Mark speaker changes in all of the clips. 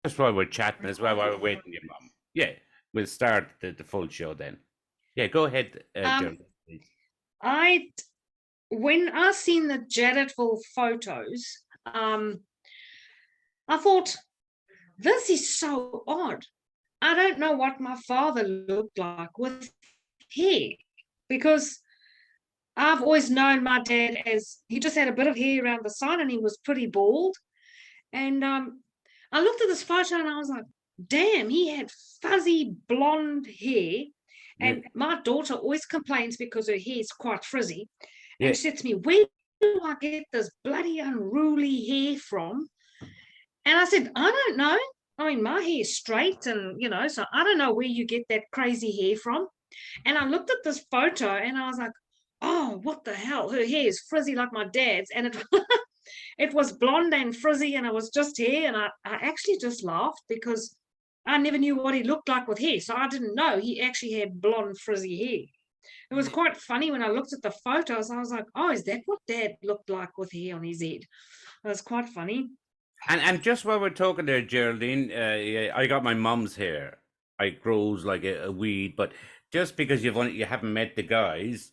Speaker 1: That's why we're chatting as well while we're waiting, your mum. Yeah, we'll start the full show then. Yeah, go ahead, Gerald, please.
Speaker 2: I when I seen the Jadotville photos, I thought this is so odd. I don't know what my father looked like with hair, because I've always known my dad as he just had a bit of hair around the side and he was pretty bald. And I looked at this photo and I was like, damn, he had fuzzy blonde hair. And my daughter always complains because her hair is quite frizzy. And she said to me, where do I get this bloody unruly hair from? And I said, I don't know. I mean, my hair is straight and, so I don't know where you get that crazy hair from. And I looked at this photo and I was like, oh, what the hell? Her hair is frizzy like my dad's. And it was blonde and frizzy and it was just hair. And I actually just laughed because I never knew what he looked like with hair. So I didn't know he actually had blonde frizzy hair. It was quite funny when I looked at the photos. I was like, oh, is that what Dad looked like with hair on his head? It was quite funny.
Speaker 1: And just while we're talking there, Geraldine, I got my mum's hair. It grows like a weed, but just because you haven't met the guys,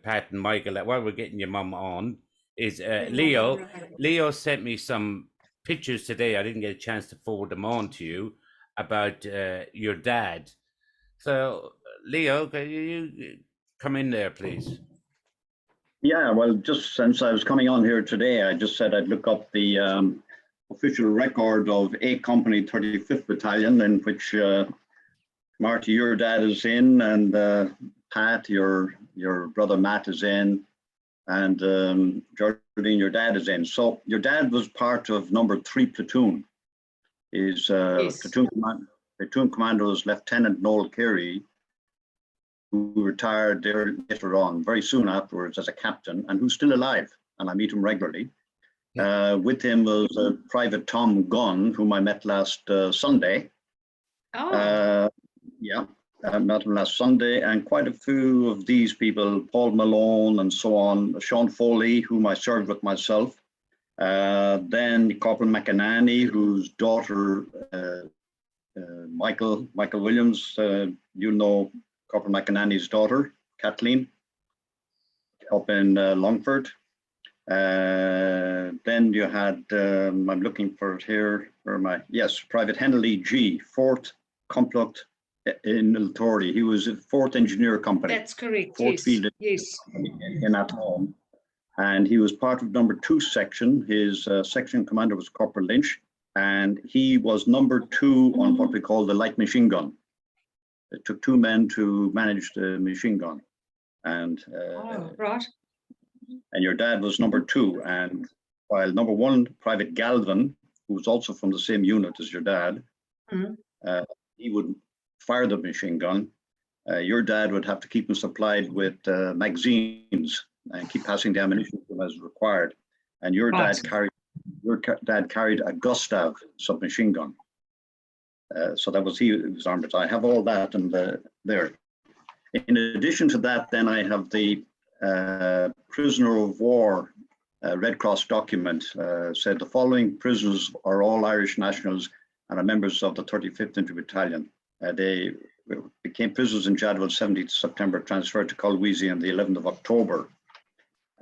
Speaker 1: Pat and Michael, while we're getting your mum on, is Leo. Leo sent me some pictures today. I didn't get a chance to forward them on to you about your dad. So, Leo, can you come in there, please?
Speaker 3: Yeah, well, just since I was coming on here today, I just said I'd look up the official record of A Company 35th Battalion, in which Marty, your dad is in, and Pat, your brother Matt is in, and Geraldine, your dad is in. So your dad was part of number 3 platoon. His
Speaker 2: Yes.
Speaker 3: platoon commander was Lieutenant Noel Carey, who retired there later on, very soon afterwards as a captain, and who's still alive, and I meet him regularly. With him was Private Tom Gunn, whom I met last Sunday.
Speaker 2: Oh.
Speaker 3: Yeah, I met him last Sunday, and quite a few of these people, Paul Malone and so on, Sean Foley, whom I served with myself. Then Corporal McInerney, whose daughter, Michael Williams, you know Corporal McInerney's daughter, Kathleen, up in Longford. Then you had, I'm looking for it here, where am I? Yes, Private Hennelly G, 4th Complucht in Miltory. He was a 4th Engineer Company.
Speaker 2: That's correct,
Speaker 3: 4th
Speaker 2: yes.
Speaker 3: Field
Speaker 2: Yes.
Speaker 3: in Athlone. And he was part of number 2 section. His section commander was Corporal Lynch, and he was number 2 on what we call the light machine gun. It took 2 men to manage the machine gun. And
Speaker 2: right.
Speaker 3: And your dad was number 2. And while number 1, Private Galvin, who was also from the same unit as your dad, he would fire the machine gun. Your dad would have to keep him supplied with magazines and keep passing the ammunition to him as required. And your dad carried a Gustav submachine gun. So that was he was armed with. I have all that and there. In addition to that, then I have the prisoner of war Red Cross document. Said the following prisoners are all Irish nationals and are members of the 35th Infantry Battalion. They became prisoners in Jadotville 17th September, transferred to Colwezi on the 11th of October.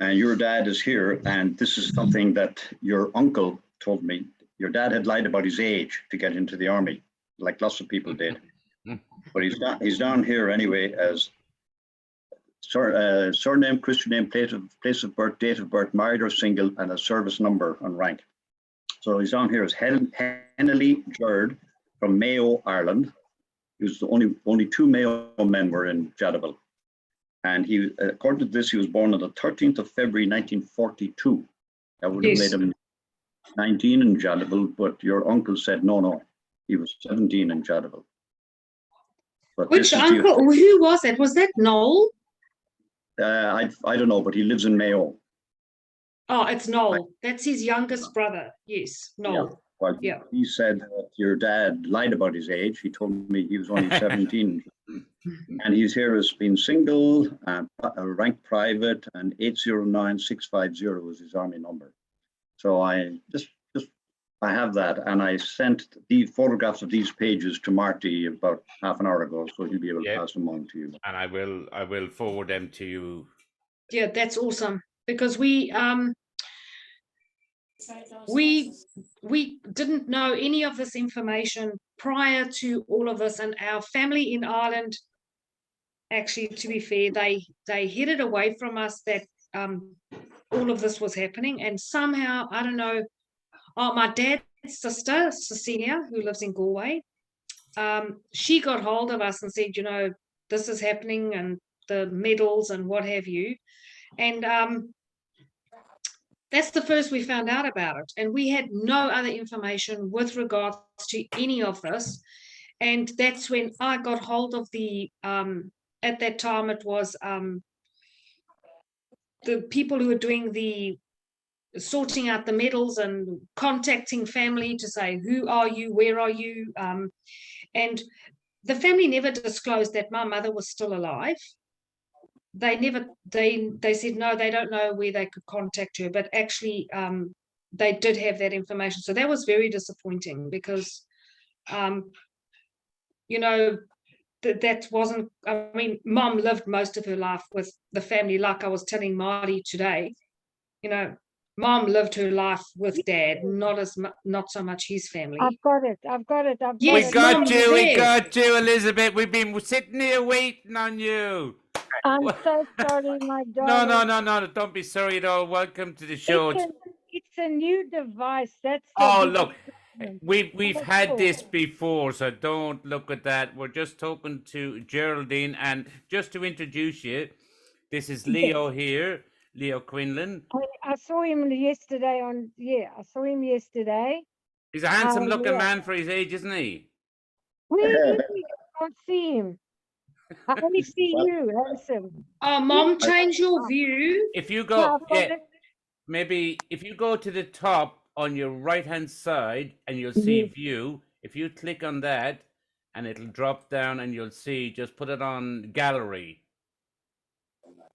Speaker 3: And your dad is here, and this is something that your uncle told me. Your dad had lied about his age to get into the army, like lots of people did. But he's down here anyway as surname, Christian name, place of birth, date of birth, married or single, and a service number and rank. So he's down here as Hennelly Gerald from Mayo, Ireland. He was the only 2 Mayo men were in Jadotville. And he, according to this, he was born on the 13th of February, 1942. That would have made him 19 in Jadotville, but your uncle said, no, he was 17 in Jadotville.
Speaker 2: Which uncle, who was that? Was that Noel?
Speaker 3: I don't know, but he lives in Mayo.
Speaker 2: Oh, it's Noel. That's his youngest brother. Yes, Noel.
Speaker 3: Well, he said that your dad lied about his age. He told me he was only 17. And he's here as being single, ranked private, and 809650 was his army number. So I just I have that, and I sent the photographs of these pages to Marty about half an hour ago, so he'll be able to
Speaker 1: Yeah.
Speaker 3: pass them on to you.
Speaker 1: And I will forward them to you.
Speaker 2: Yeah, that's awesome, because we didn't know any of this information prior to all of this, and our family in Ireland, actually, to be fair, they hid it away from us that all of this was happening, and somehow, I don't know, my dad's sister Cecilia, who lives in Galway, she got hold of us and said, this is happening, and the medals and what have you, and that's the first we found out about it, and we had no other information with regards to any of this. And that's when I got hold of the at that time it was the people who were doing the sorting out the medals and contacting family to say, who are you, where are you, and the family never disclosed that my mother was still alive. They said no, they don't know where they could contact her, but actually they did have that information. So that was very disappointing, because that wasn't, I mean, Mom lived most of her life with the family, like I was telling Marty today. Mom lived her life with Dad, not so much his family.
Speaker 4: I've got it.
Speaker 2: Yes,
Speaker 1: We got
Speaker 2: Mom,
Speaker 1: you,
Speaker 2: you're
Speaker 1: we
Speaker 2: there.
Speaker 1: got you, Elizabeth. We've been sitting here waiting on you.
Speaker 4: I'm so sorry, my darling.
Speaker 1: No, don't be sorry at all. Welcome to the show.
Speaker 4: It's a new device. That's the
Speaker 1: Oh,
Speaker 4: big
Speaker 1: look,
Speaker 4: problem.
Speaker 1: we've had this before, so don't look at that. We're just talking to Geraldine, and just to introduce you, this is Leo here, Leo Quinlan.
Speaker 4: I saw him yesterday I saw him yesterday.
Speaker 1: He's a handsome-looking
Speaker 4: yeah.
Speaker 1: man for his age, isn't he?
Speaker 4: Where is he? I can't see him. I only see
Speaker 3: Well-
Speaker 4: you, handsome.
Speaker 2: Oh, Mom, change your view.
Speaker 1: If you
Speaker 4: Yeah,
Speaker 1: go,
Speaker 4: I've got
Speaker 1: yeah,
Speaker 4: it.
Speaker 1: maybe if you go to the top on your right-hand side, and you'll see view. If you click on that, and it'll drop down, and you'll see. Just put it on gallery,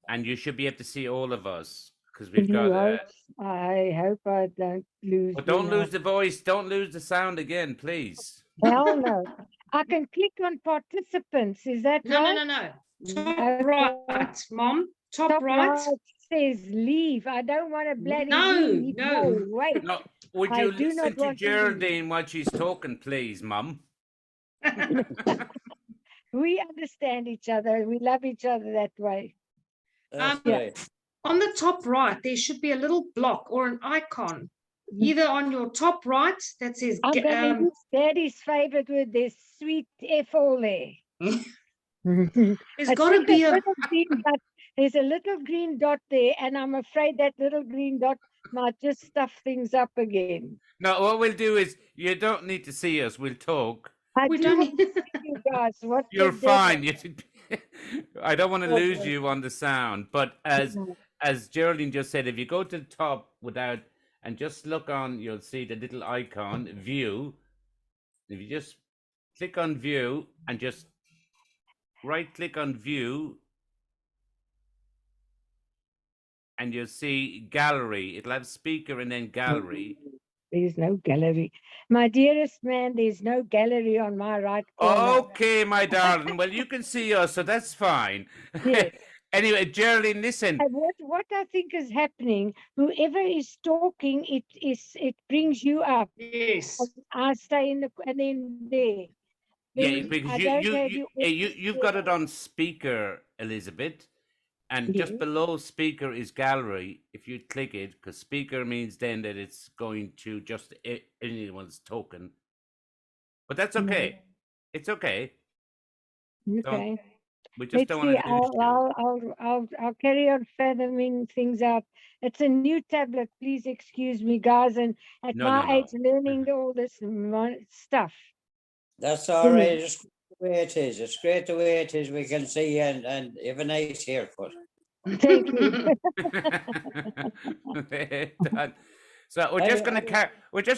Speaker 1: and you should be able to see all of us, because we've got.
Speaker 4: I hope I don't lose.
Speaker 1: But don't lose the voice. Don't lose the sound again, please.
Speaker 4: Hell no. I can click on participants. Is that
Speaker 2: No,
Speaker 4: right?
Speaker 2: no. Top
Speaker 4: Okay.
Speaker 2: right, Mom. Top right.
Speaker 4: says leave. I don't want to bloody
Speaker 2: No,
Speaker 4: leave.
Speaker 2: no.
Speaker 4: Wait.
Speaker 1: No, would
Speaker 4: I
Speaker 1: you
Speaker 4: do
Speaker 1: listen
Speaker 4: not
Speaker 1: to
Speaker 4: want to leave.
Speaker 1: Geraldine while she's talking, please, Mum?
Speaker 4: We understand each other. We love each other that way.
Speaker 5: That's
Speaker 2: Yeah.
Speaker 5: right.
Speaker 2: On the top right, there should be a little block or an icon, either on your top right that says
Speaker 4: I'm going to use Daddy's favorite word. There's sweet F all there.
Speaker 2: there's got to be a
Speaker 4: little green dot. There's a little green dot there, and I'm afraid that little green dot might just stuff things up again.
Speaker 1: No, what we'll do is you don't need to see us. We'll talk.
Speaker 2: we
Speaker 4: do
Speaker 2: don't
Speaker 4: want to see you guys. What
Speaker 1: You're
Speaker 4: the devil?
Speaker 1: fine. I don't want to lose you on the sound, but as Geraldine just said, if you go to the top without and just look on, you'll see the little icon view. If you just click on view and just right click on view, and you'll see gallery. It'll have speaker and then gallery.
Speaker 4: There's no gallery. My dearest man, there's no gallery on my right corner.
Speaker 1: Okay, my darling. Well, you can see us, so that's fine.
Speaker 4: Yes.
Speaker 1: Anyway, Geraldine, listen.
Speaker 4: And what I think is happening, whoever is talking, it brings you up.
Speaker 2: yes.
Speaker 4: I stay in the and then there.
Speaker 1: Yeah,
Speaker 4: Then
Speaker 1: because
Speaker 4: I don't have
Speaker 1: you've got it on speaker, Elizabeth, and just
Speaker 4: Yes.
Speaker 1: below speaker is gallery. If you click it, because speaker means then that it's going to just anyone's talking. But that's okay. It's okay.
Speaker 4: Okay.
Speaker 1: We just
Speaker 4: Let's
Speaker 1: don't
Speaker 4: see.
Speaker 1: want to lose you.
Speaker 4: I'll carry on fathoming things out. It's a new tablet. Please excuse me, guys. And at
Speaker 1: No,
Speaker 4: my
Speaker 1: no, no.
Speaker 4: age, learning all this stuff.
Speaker 5: That's all right. It's the way it is. It's great the way it is. We can see you and you have a nice haircut.
Speaker 4: Thank you.
Speaker 1: Done. So we're just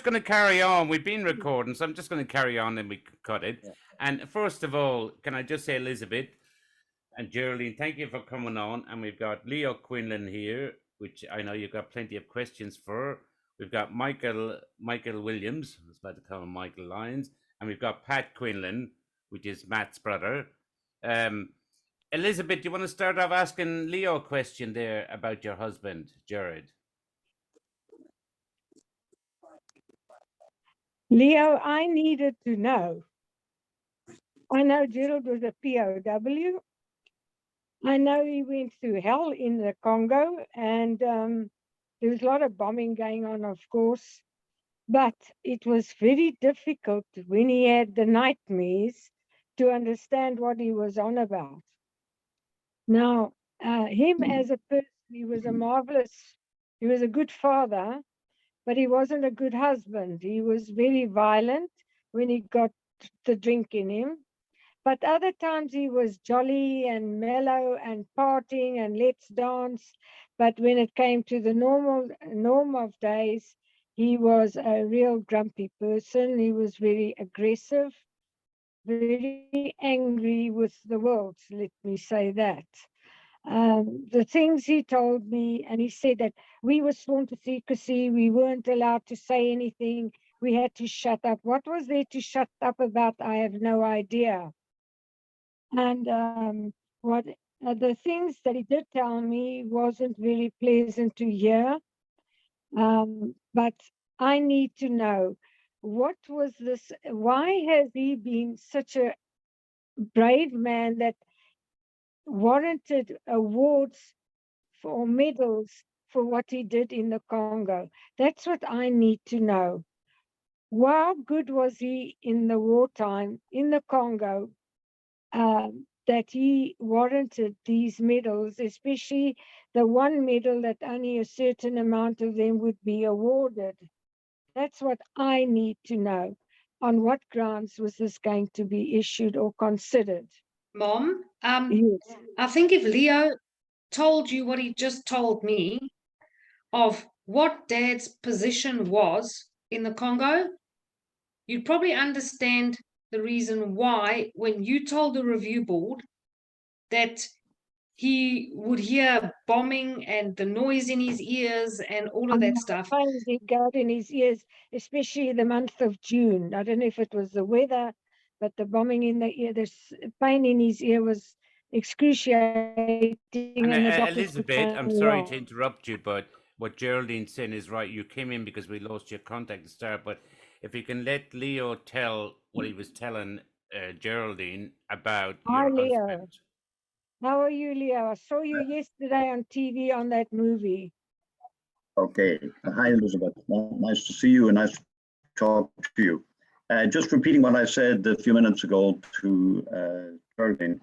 Speaker 1: gonna carry on. We've been recording, so I'm just gonna carry on and we can cut it.
Speaker 5: Yeah.
Speaker 1: And first of all, can I just say, Elizabeth and Geraldine, thank you for coming on. And we've got Leo Quinlan here, which I know you've got plenty of questions for. We've got Michael Williams, I was about to call him Michael Lyons, and we've got Pat Quinlan, which is Matt's brother. Elizabeth, do you want to start off asking Leo a question there about your husband, Gerald?
Speaker 4: Leo, I needed to know. I know Gerald was a POW. I know he went through hell in the Congo, and there was a lot of bombing going on, of course. But it was very difficult when he had the nightmares to understand what he was on about. Now, him as a person, he was he was a good father, but he wasn't a good husband. He was very violent when he got the drink in him. But other times he was jolly and mellow and partying and let's dance. But when it came to the norm of days, he was a real grumpy person. He was very aggressive, very angry with the world, let me say that. The things he told me, and he said that we were sworn to secrecy, we weren't allowed to say anything, we had to shut up. What was there to shut up about? I have no idea. And the things that he did tell me wasn't very pleasant to hear. But I need to know, what was this? Why has he been such a brave man that warranted awards for medals for what he did in the Congo? That's what I need to know. How good was he in the wartime in the Congo? That he warranted these medals, especially the one medal that only a certain amount of them would be awarded. That's what I need to know. On what grounds was this going to be issued or considered?
Speaker 2: Mom,
Speaker 4: Yes.
Speaker 2: I think if Leo told you what he just told me of what Dad's position was in the Congo, you'd probably understand the reason why, when you told the review board that he would hear bombing and the noise in his ears and all of that stuff.
Speaker 4: Pains he got in his ears, especially the month of June. I don't know if it was the weather, but the bombing in the ear, the pain in his ear was excruciating.
Speaker 1: And
Speaker 4: And the doctors could
Speaker 1: Elizabeth,
Speaker 4: say
Speaker 1: I'm sorry
Speaker 4: wrong.
Speaker 1: to interrupt you, but what Geraldine's saying is right. You came in because we lost your contact at the start, but if you can let Leo tell what he was telling Geraldine about
Speaker 4: Hi,
Speaker 1: your
Speaker 4: Leo.
Speaker 1: husband.
Speaker 4: How are you, Leo? I saw you yesterday on TV on that movie.
Speaker 3: Okay. Hi, Elizabeth. Nice to see you and nice to talk to you. Just repeating what I said a few minutes ago to Geraldine.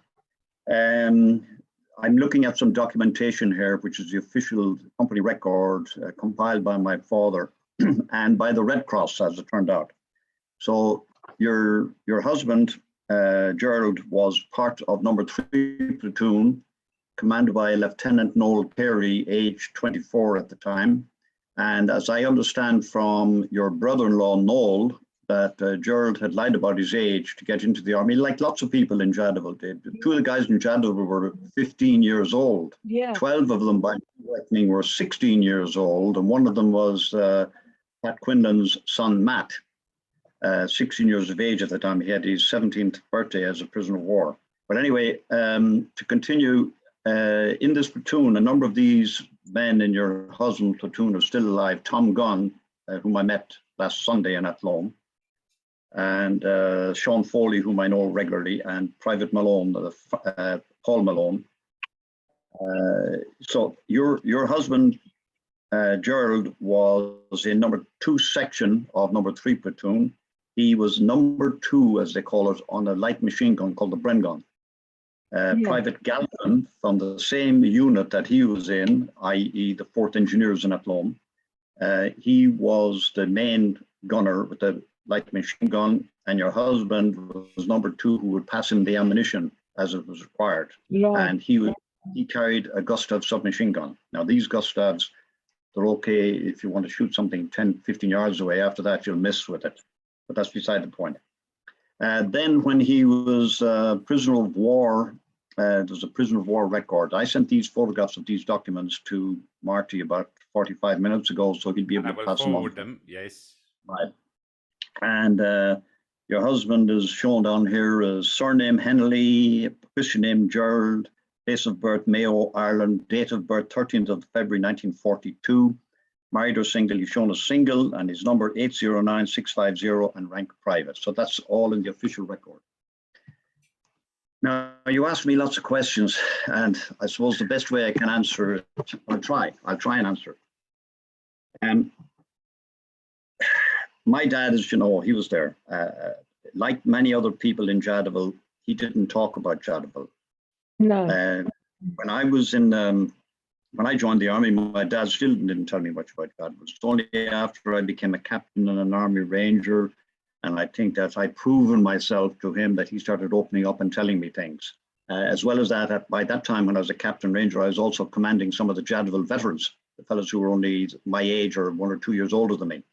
Speaker 3: I'm looking at some documentation here, which is the official company record compiled by my father and by the Red Cross, as it turned out. So your husband, Gerald, was part of number 3 platoon, commanded by Lieutenant Noel Perry, age 24 at the time. And as I understand from your brother-in-law, Noel, that Gerald had lied about his age to get into the army, like lots of people in Jadotville did. 2 of the guys in Jadotville were 15 years old.
Speaker 4: Yeah.
Speaker 3: 12 of them, by reckoning, were 16 years old. And one of them was Pat Quinlan's son, Matt, 16 years of age at the time. He had his 17th birthday as a prisoner of war. But anyway, to continue, in this platoon, a number of these men in your husband's platoon are still alive. Tom Gunn, whom I met last Sunday in Athlone, and Sean Foley, whom I know regularly, and Private Malone, Paul Malone. So your husband, Gerald, was in number 2 section of number 3 platoon. He was number 2, as they call it, on a light machine gun called the Bren gun. Private Galvin, from the same unit that he was in, i.e. the 4th Engineers in Athlone, he was the main gunner with the light machine gun, and your husband was number 2, who would pass him the ammunition as it was required.
Speaker 4: Yeah.
Speaker 3: And he carried a Gustav submachine gun. Now these Gustavs, they're okay if you want to shoot something 10, 15 yards away. After that, you'll miss with it. But that's beside the point. Then when he was prisoner of war there's a prisoner of war record. I sent these photographs of these documents to Marty about 45 minutes ago, so he'll be able
Speaker 1: I
Speaker 3: to
Speaker 1: will
Speaker 3: pass them on.
Speaker 1: forward them. Yes.
Speaker 3: Right. And your husband is shown down here as surname Hennelly, Christian name Gerald, place of birth Mayo, Ireland, date of birth 13th of February 1942. Married or single, he's shown as single, and his number 809650 and rank private. So that's all in the official record. Now, you asked me lots of questions, and I suppose the best way I can answer it, I'll try and answer it. My dad, as you know, he was there. Like many other people in Jadotville, he didn't talk about Jadotville.
Speaker 4: No.
Speaker 3: When I was in, when I joined the army, my dad still didn't tell me much about Jadotville. It's only after I became a captain and an army ranger, and I think that I'd proven myself to him, that he started opening up and telling me things. As well as that, by that time when I was a captain ranger, I was also commanding some of the Jadotville veterans, the fellows who were only my age or 1 or 2 years older than me.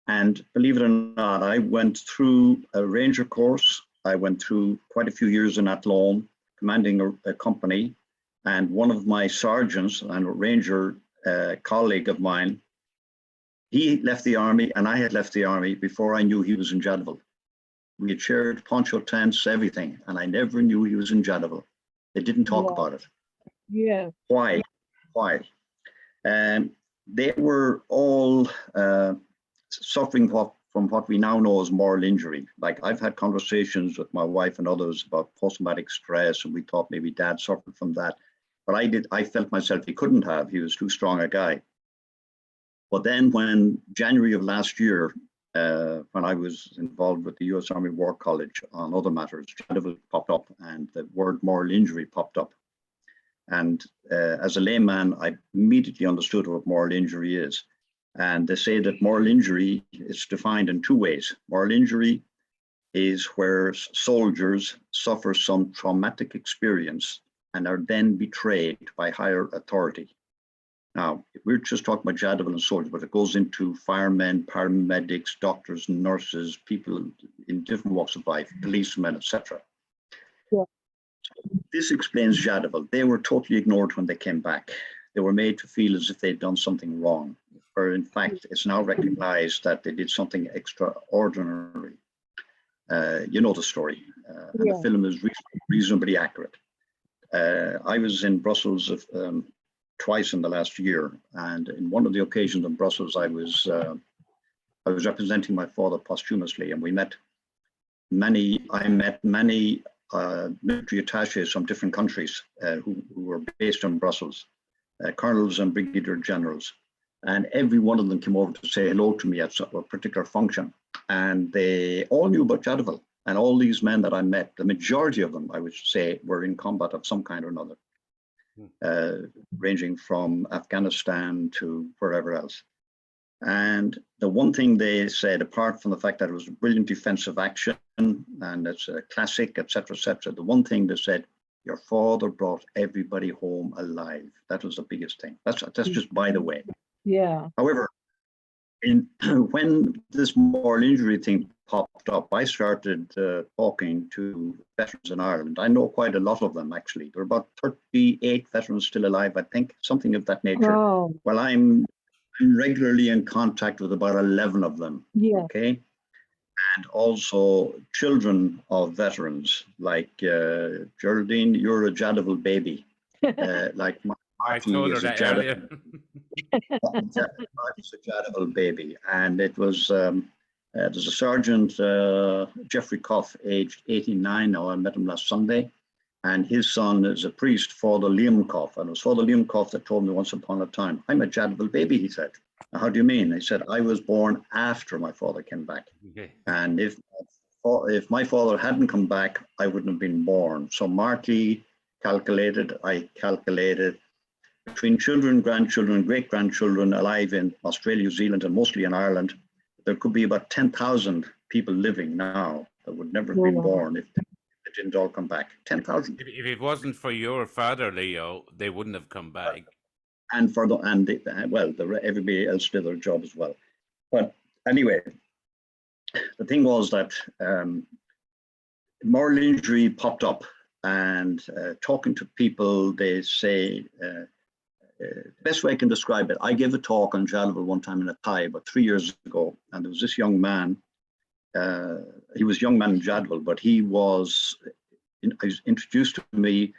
Speaker 3: And believe it or not, I went through a ranger course. I went through quite a few years in Athlone, commanding a company. And one of my sergeants and a ranger colleague of mine, he left the army and I had left the army before I knew he was in Jadotville. We had shared poncho tents, everything, and I never knew he was in Jadotville. They didn't talk about it.
Speaker 4: Yeah.
Speaker 3: Why? Why? They were all suffering from what we now know as moral injury. Like, I've had conversations with my wife and others about post-traumatic stress, and we thought maybe Dad suffered from that. But I felt myself he couldn't have. He was too strong a guy. But then when January of last year, when I was involved with the U.S. Army War College on other matters, Jadotville popped up and the word moral injury popped up. And as a layman, I immediately understood what moral injury is. And they say that moral injury is defined in two ways. Moral injury is where soldiers suffer some traumatic experience and are then betrayed by higher authority. Now, we're just talking about Jadotville and soldiers, but it goes into firemen, paramedics, doctors, nurses, people in different walks of life, policemen, etc.
Speaker 4: Yeah.
Speaker 3: This explains Jadotville. They were totally ignored when they came back. They were made to feel as if they'd done something wrong, where in fact it's now recognized that they did something extraordinary. You know the story, and the film is reasonably accurate. I was in Brussels twice in the last year, and in one of the occasions in Brussels, I was representing my father posthumously, and I met many military attaches from different countries who were based in Brussels, colonels and brigadier generals, and every one of them came over to say hello to me at a particular function, and they all knew about Jadotville. And all these men that I met, the majority of them, I would say, were in combat of some kind or another. Ranging from Afghanistan to wherever else. And the one thing they said, apart from the fact that it was a brilliant defensive action and it's a classic, etc., the one thing they said, your father brought everybody home alive. That was the biggest thing. That's just by the way.
Speaker 4: Yeah.
Speaker 3: However, when this moral injury thing popped up, I started talking to veterans in Ireland. I know quite a lot of them, actually. There are about 38 veterans still alive, I think, something of that nature.
Speaker 4: Oh.
Speaker 3: Well, I'm regularly in contact with about 11 of them.
Speaker 4: Yeah.
Speaker 3: Okay. And also children of veterans, like Geraldine, you're a Jadotville baby. Like
Speaker 1: I told her that earlier.
Speaker 3: Marty's a Jadotville baby, and it was there's a Sergeant Jeffrey Cuff, aged 89 now. I met him last Sunday, and his son is a priest, Father Liam Cuff, and it was Father Liam Cuff that told me once upon a time, I'm a Jadotville baby, he said. How do you mean? He said, I was born after my father came back. Okay. And if my father hadn't come back, I wouldn't have been born. So Marty calculated, I calculated, between children, grandchildren, great-grandchildren alive in Australia, New Zealand, and mostly in Ireland, there could be about 10,000 people living now that would never have been born if they didn't all come back. 10,000.
Speaker 1: If it wasn't for your father, Leo, they wouldn't have come back.
Speaker 3: And everybody else did their job as well. But anyway, the thing was that moral injury popped up and talking to people, they say, the best way I can describe it, I gave a talk on Jadotville one time in a Thai about 3 years ago, and there was this young man. He was a young man in Jadotville, but he was introduced to me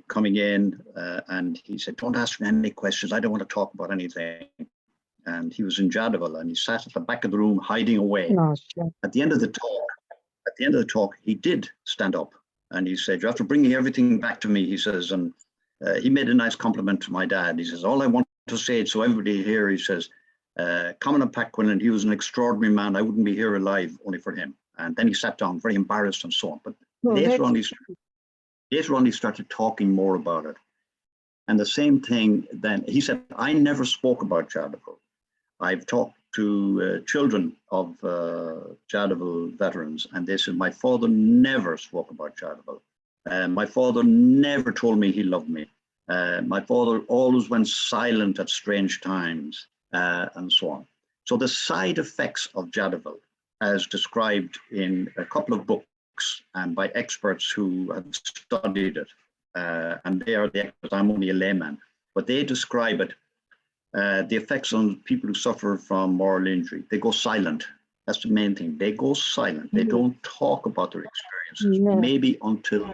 Speaker 3: coming in, and he said, "Don't ask me any questions. I don't want to talk about anything." And he was in Jadotville, and he sat at the back of the room, hiding away.
Speaker 4: Oh, sure.
Speaker 3: At the end of the talk, he did stand up, and he said, "You have to bring everything back to me," he says, and he made a nice compliment to my dad. He says, "All I want to say it so everybody here," he says, "Common and Pat Quinlan, he was an extraordinary man. I wouldn't be here alive only for him." And then he sat down, very embarrassed and so on. But
Speaker 4: Well,
Speaker 3: later
Speaker 4: that's-
Speaker 3: on, he started talking more about it. And the same thing then, he said, "I never spoke about Jadotville. I've talked to children of Jadotville veterans, and they said, my father never spoke about Jadotville. My father never told me he loved me. My father always went silent at strange times," and so on. So the side effects of Jadotville, as described in a couple of books and by experts who have studied it, and they are the experts, I'm only a layman, but they describe it, the effects on people who suffer from moral injury. They go silent. That's the main thing. They go silent. They don't talk about their experiences,
Speaker 4: No.
Speaker 3: maybe until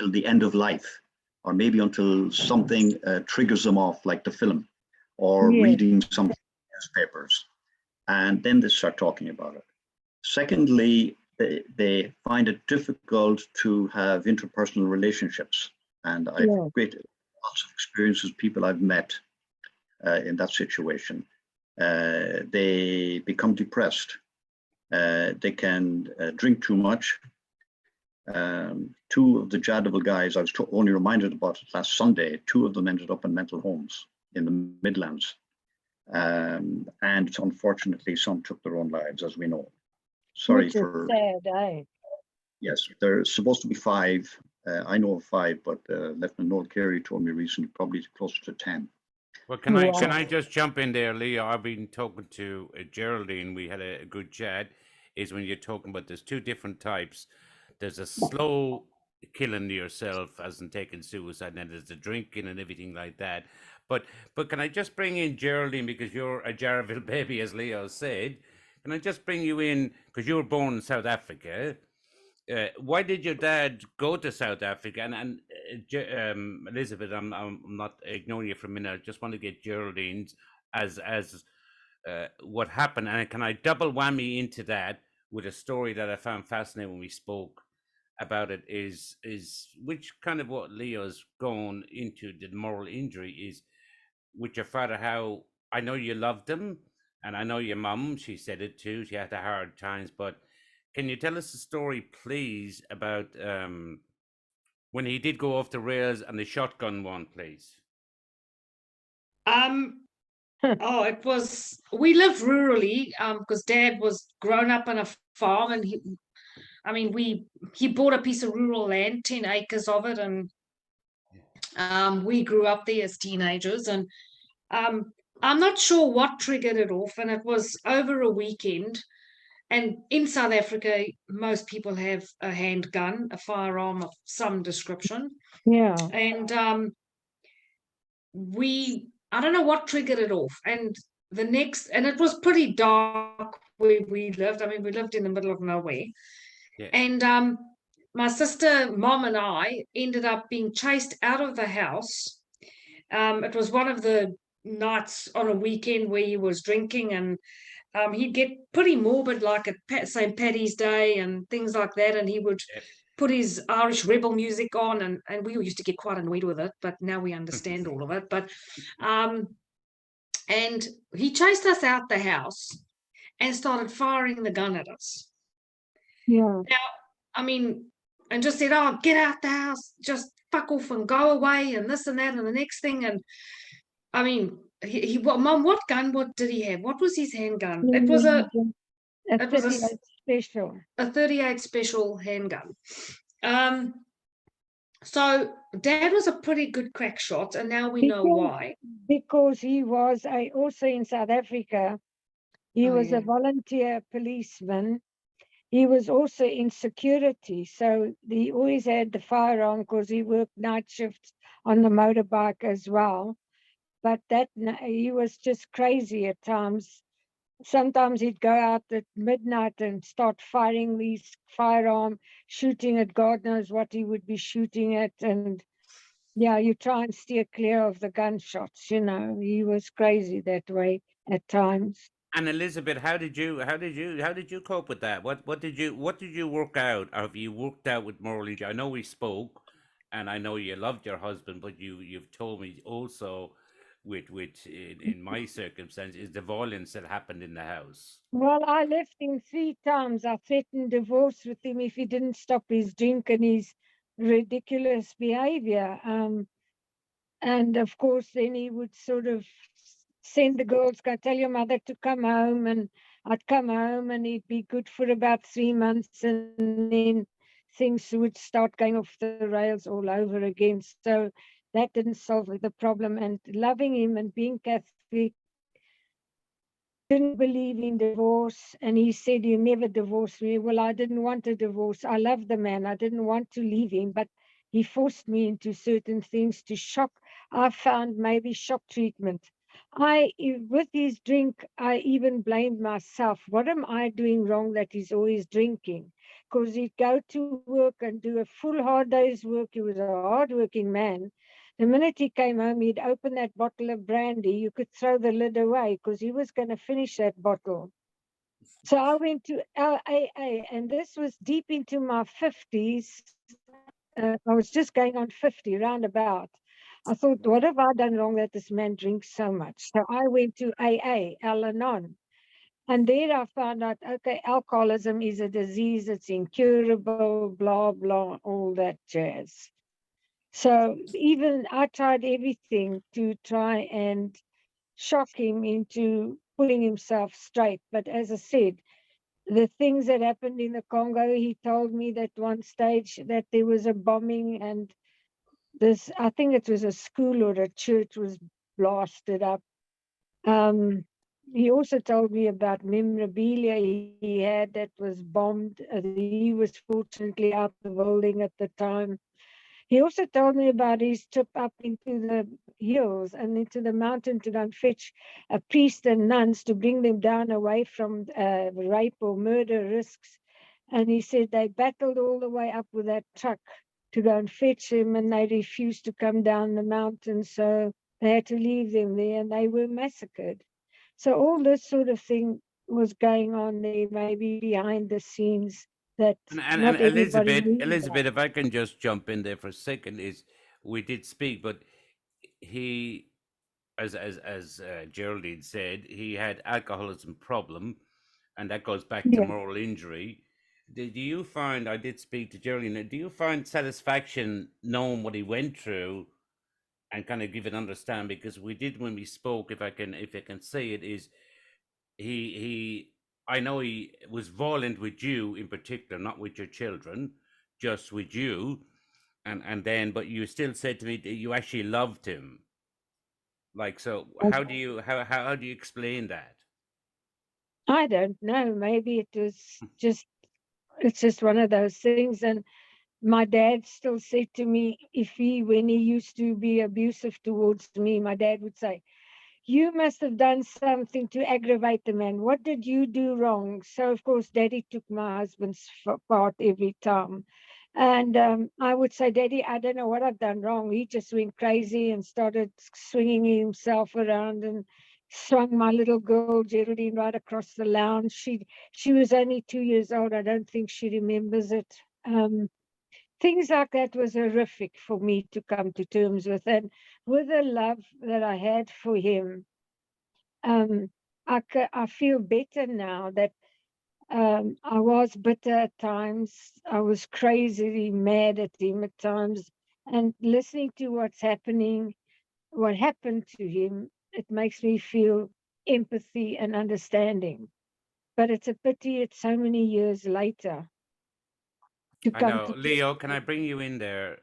Speaker 3: the end of life, or maybe until something triggers them off, like the film, or
Speaker 4: Yes.
Speaker 3: reading some newspapers, and then they start talking about it. Secondly, they find it difficult to have interpersonal relationships, and I've
Speaker 4: Yeah.
Speaker 3: lots of experiences, people I've met in that situation. They become depressed. They can drink too much. Two of the Jadotville guys, I was only reminded about it last Sunday, two of them ended up in mental homes in the Midlands. And unfortunately, some took their own lives, as we know. Sorry
Speaker 4: Which is
Speaker 3: for,
Speaker 4: sad, eh?
Speaker 3: yes, there's supposed to be 5. I know of 5, but Lieutenant Noel Carey told me recently, probably closer to 10.
Speaker 1: Well, can
Speaker 4: Wow.
Speaker 1: I just jump in there, Leo? I've been talking to Geraldine. We had a good chat. Is when you're talking about there's 2 different types. There's a slow killing yourself, as in taking suicide, and then there's the drinking and everything like that. But can I just bring in Geraldine, because you're a Jadotville baby, as Leo said? Can I just bring you in because you were born in South Africa? Why did your dad go to South Africa? And Elizabeth, I'm not ignoring you for a minute. I just want to get Geraldine's as what happened, and can I double whammy into that with a story that I found fascinating when we spoke about it? Is which kind of what Leo's gone into the moral injury is with your father. How I know you loved him, and I know your mum. She said it too. She had the hard times, but can you tell us a story, please, about when he did go off the rails and the shotgun one, please?
Speaker 2: Oh, it was, we lived rurally, because Dad was grown up on a farm, and he bought a piece of rural land, 10 acres of it, and we grew up there as teenagers, and I'm not sure what triggered it off, and it was over a weekend. And in South Africa, most people have a handgun, a firearm of some description.
Speaker 4: Yeah.
Speaker 2: And I don't know what triggered it off. And it was pretty dark where we lived. I mean, we lived in the middle of nowhere.
Speaker 1: Yeah.
Speaker 2: And my sister, mom, and I ended up being chased out of the house. It was one of the nights on a weekend where he was drinking, and he'd get pretty morbid, like at St. Paddy's Day and things like that, and he would put his Irish rebel music on, and we used to get quite annoyed with it, but now we understand all of it. But and he chased us out the house and started firing the gun at us.
Speaker 4: Yeah.
Speaker 2: Now, I mean, and just said, "Oh, get out the house, just fuck off and go away," and this and that and the next thing. And I mean, Mom, what gun? What did he have? What was his handgun? It was a
Speaker 4: 38 special.
Speaker 2: a 38 special handgun. So Dad was a pretty good crack shot, and now we know why.
Speaker 4: Because he was also in South Africa. He
Speaker 2: Oh,
Speaker 4: was
Speaker 2: yeah.
Speaker 4: a volunteer policeman, he was also in security. So he always had the firearm because he worked night shifts on the motorbike as well. But he was just crazy at times. Sometimes he'd go out at midnight and start firing these firearm, shooting at God knows what he would be shooting at. And yeah, you try and steer clear of the gunshots, you know. He was crazy that way at times.
Speaker 1: And Elizabeth, how did you cope with that? What did you work out? Or have you worked out with moral injury? I know we spoke, and I know you loved your husband, but you've told me also, in my circumstance, is the violence that happened in the house.
Speaker 4: Well, I left him 3 times. I threatened divorce with him if he didn't stop his drink and his ridiculous behavior. And of course, then he would sort of send the girls, go tell your mother to come home. And I'd come home and he'd be good for about 3 months. And then things would start going off the rails all over again. So that didn't solve the problem. And loving him and being Catholic, didn't believe in divorce, and he said, you never divorce me. Well, I didn't want a divorce. I love the man. I didn't want to leave him, but he forced me into certain things to shock. I found maybe shock treatment. With his drink, I even blamed myself. What am I doing wrong that he's always drinking? Because he'd go to work and do a full hard day's work. He was a hardworking man. The minute he came home, he'd open that bottle of brandy. You could throw the lid away because he was going to finish that bottle. So I went to LAA, and this was deep into my 50s. I was just going on 50, roundabout. I thought, what have I done wrong that this man drinks so much? So I went to AA, Al-Anon. And there I found out, okay, alcoholism is a disease. It's incurable, blah, blah, all that jazz. So even I tried everything to try and shock him into pulling himself straight. But as I said, the things that happened in the Congo, he told me that one stage that there was a bombing and this, I think it was a school or a church was blasted up. He also told me about memorabilia he had that was bombed. He was fortunately out the building at the time. He also told me about his trip up into the hills and into the mountain to go and fetch a priest and nuns to bring them down away from rape or murder risks. And he said they battled all the way up with that truck to go and fetch him, and they refused to come down the mountain. So they had to leave them there and they were massacred. So all this sort of thing was going on there, maybe behind the scenes, that
Speaker 1: And
Speaker 4: not everybody knew
Speaker 1: Elizabeth,
Speaker 4: about.
Speaker 1: if I can just jump in there for a second, is we did speak, but he, as Geraldine said, he had alcoholism problem, and that goes back to
Speaker 4: Yeah.
Speaker 1: moral injury. Do you find, I did speak to Geraldine, do you find satisfaction knowing what he went through and kind of give an understand? Because we did when we spoke, if I can say it, is he I know he was violent with you in particular, not with your children, just with you, and then but you still said to me that you actually loved him. Like, so how do you explain that?
Speaker 4: I don't know. Maybe it's just one of those things. And my dad still said to me, when he used to be abusive towards me, my dad would say, you must have done something to aggravate the man. What did you do wrong? So, of course, Daddy took my husband's part every time. And I would say, Daddy, I don't know what I've done wrong. He just went crazy and started swinging himself around and swung my little girl, Geraldine, right across the lounge. She was only 2 years old. I don't think she remembers it. Things like that was horrific for me to come to terms with. And with the love that I had for him, I feel better now that I was bitter at times. I was crazily mad at him at times. And listening to what happened to him, it makes me feel empathy and understanding. But it's a pity it's so many years later to
Speaker 1: I
Speaker 4: come
Speaker 1: know,
Speaker 4: to
Speaker 1: Leo, can I bring you in there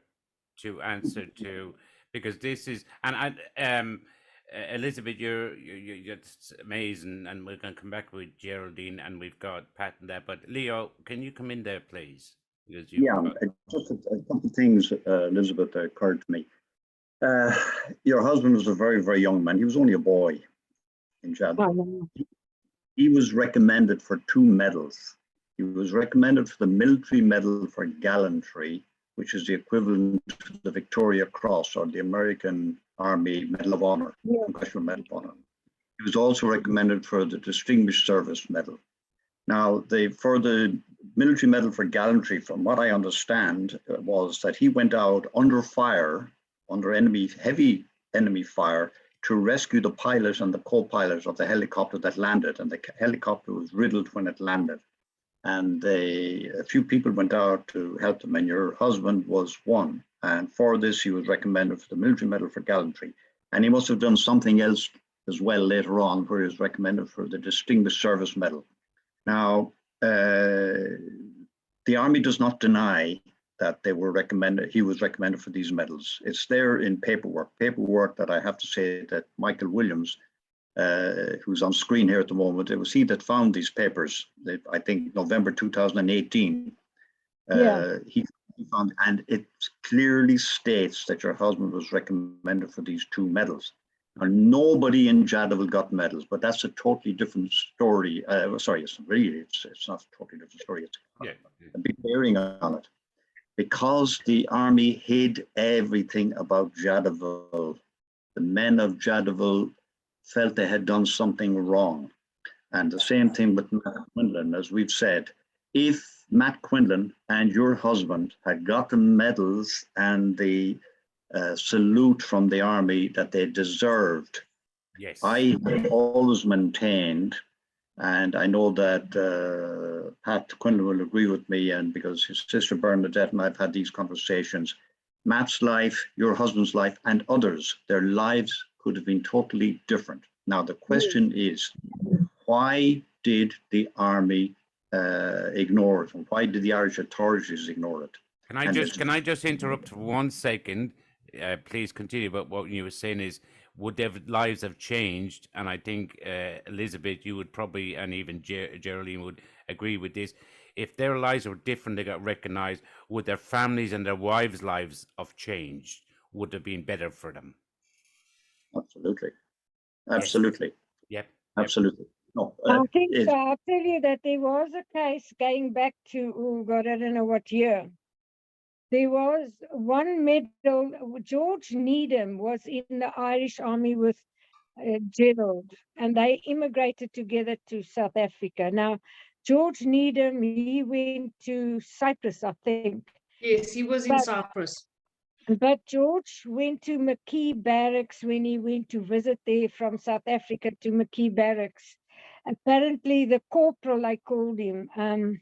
Speaker 1: to answer to, because this is, and Elizabeth, you're just amazing, and we're going to come back with Geraldine, and we've got Pat and that. But Leo, can you come in there, please? Because you've
Speaker 3: Yeah,
Speaker 1: got,
Speaker 3: just a couple of things, Elizabeth, that occurred to me. Your husband was a very, very young man. He was only a boy in Jadotville. He was recommended for 2 medals. He was recommended for the Military Medal for Gallantry, which is the equivalent to the Victoria Cross or the American Army Medal of Honor, Congressional Medal of Honor. He was also recommended for the Distinguished Service Medal. Now, for the Military Medal for Gallantry, from what I understand, was that he went out under fire, under heavy enemy fire, to rescue the pilot and the co-pilot of the helicopter that landed, and the helicopter was riddled when it landed. And a few people went out to help them, and your husband was one. And for this, he was recommended for the Military Medal for Gallantry. And he must have done something else as well later on, where he was recommended for the Distinguished Service Medal. Now, the Army does not deny that he was recommended for these medals. It's there in paperwork that I have to say that Michael Williams, who's on screen here at the moment, it was he that found these papers, I think November 2018. He found, and it clearly states that your husband was recommended for these 2 medals. Now, nobody in Jadotville got medals, but that's a totally different story. Sorry, it's not a totally different story. It's a big bearing on it. Because the Army hid everything about Jadotville, the men of Jadotville felt they had done something wrong. And the same thing with Matt Quinlan, as we've said. If Matt Quinlan and your husband had got the medals and the salute from the Army that they deserved,
Speaker 1: yes,
Speaker 3: I have always maintained, and I know that Pat Quinlan will agree with me, and because his sister Bernadette and I've had these conversations, Matt's life, your husband's life, and others, their lives could have been totally different. Now, the question is, why did the Army ignore it? And why did the Irish authorities ignore it?
Speaker 1: Can I just interrupt for 1 second? Please continue. But what you were saying is, would their lives have changed? And I think Elizabeth, you would probably, and even Geraldine would agree with this. If their lives were different, they got recognised. Would their families and their wives' lives have changed? Would have been better for them?
Speaker 3: Absolutely, absolutely.
Speaker 1: Yep.
Speaker 3: Absolutely. No,
Speaker 4: I think so. I'll tell you that there was a case going back to, oh God, I don't know what year. There was one medal. George Needham was in the Irish Army with Gerald, and they immigrated together to South Africa. Now, George Needham, he went to Cyprus, I think.
Speaker 2: Yes, he was in Cyprus.
Speaker 4: But George went to McKee Barracks when he went to visit there from South Africa to McKee Barracks. Apparently, the corporal, I called him, I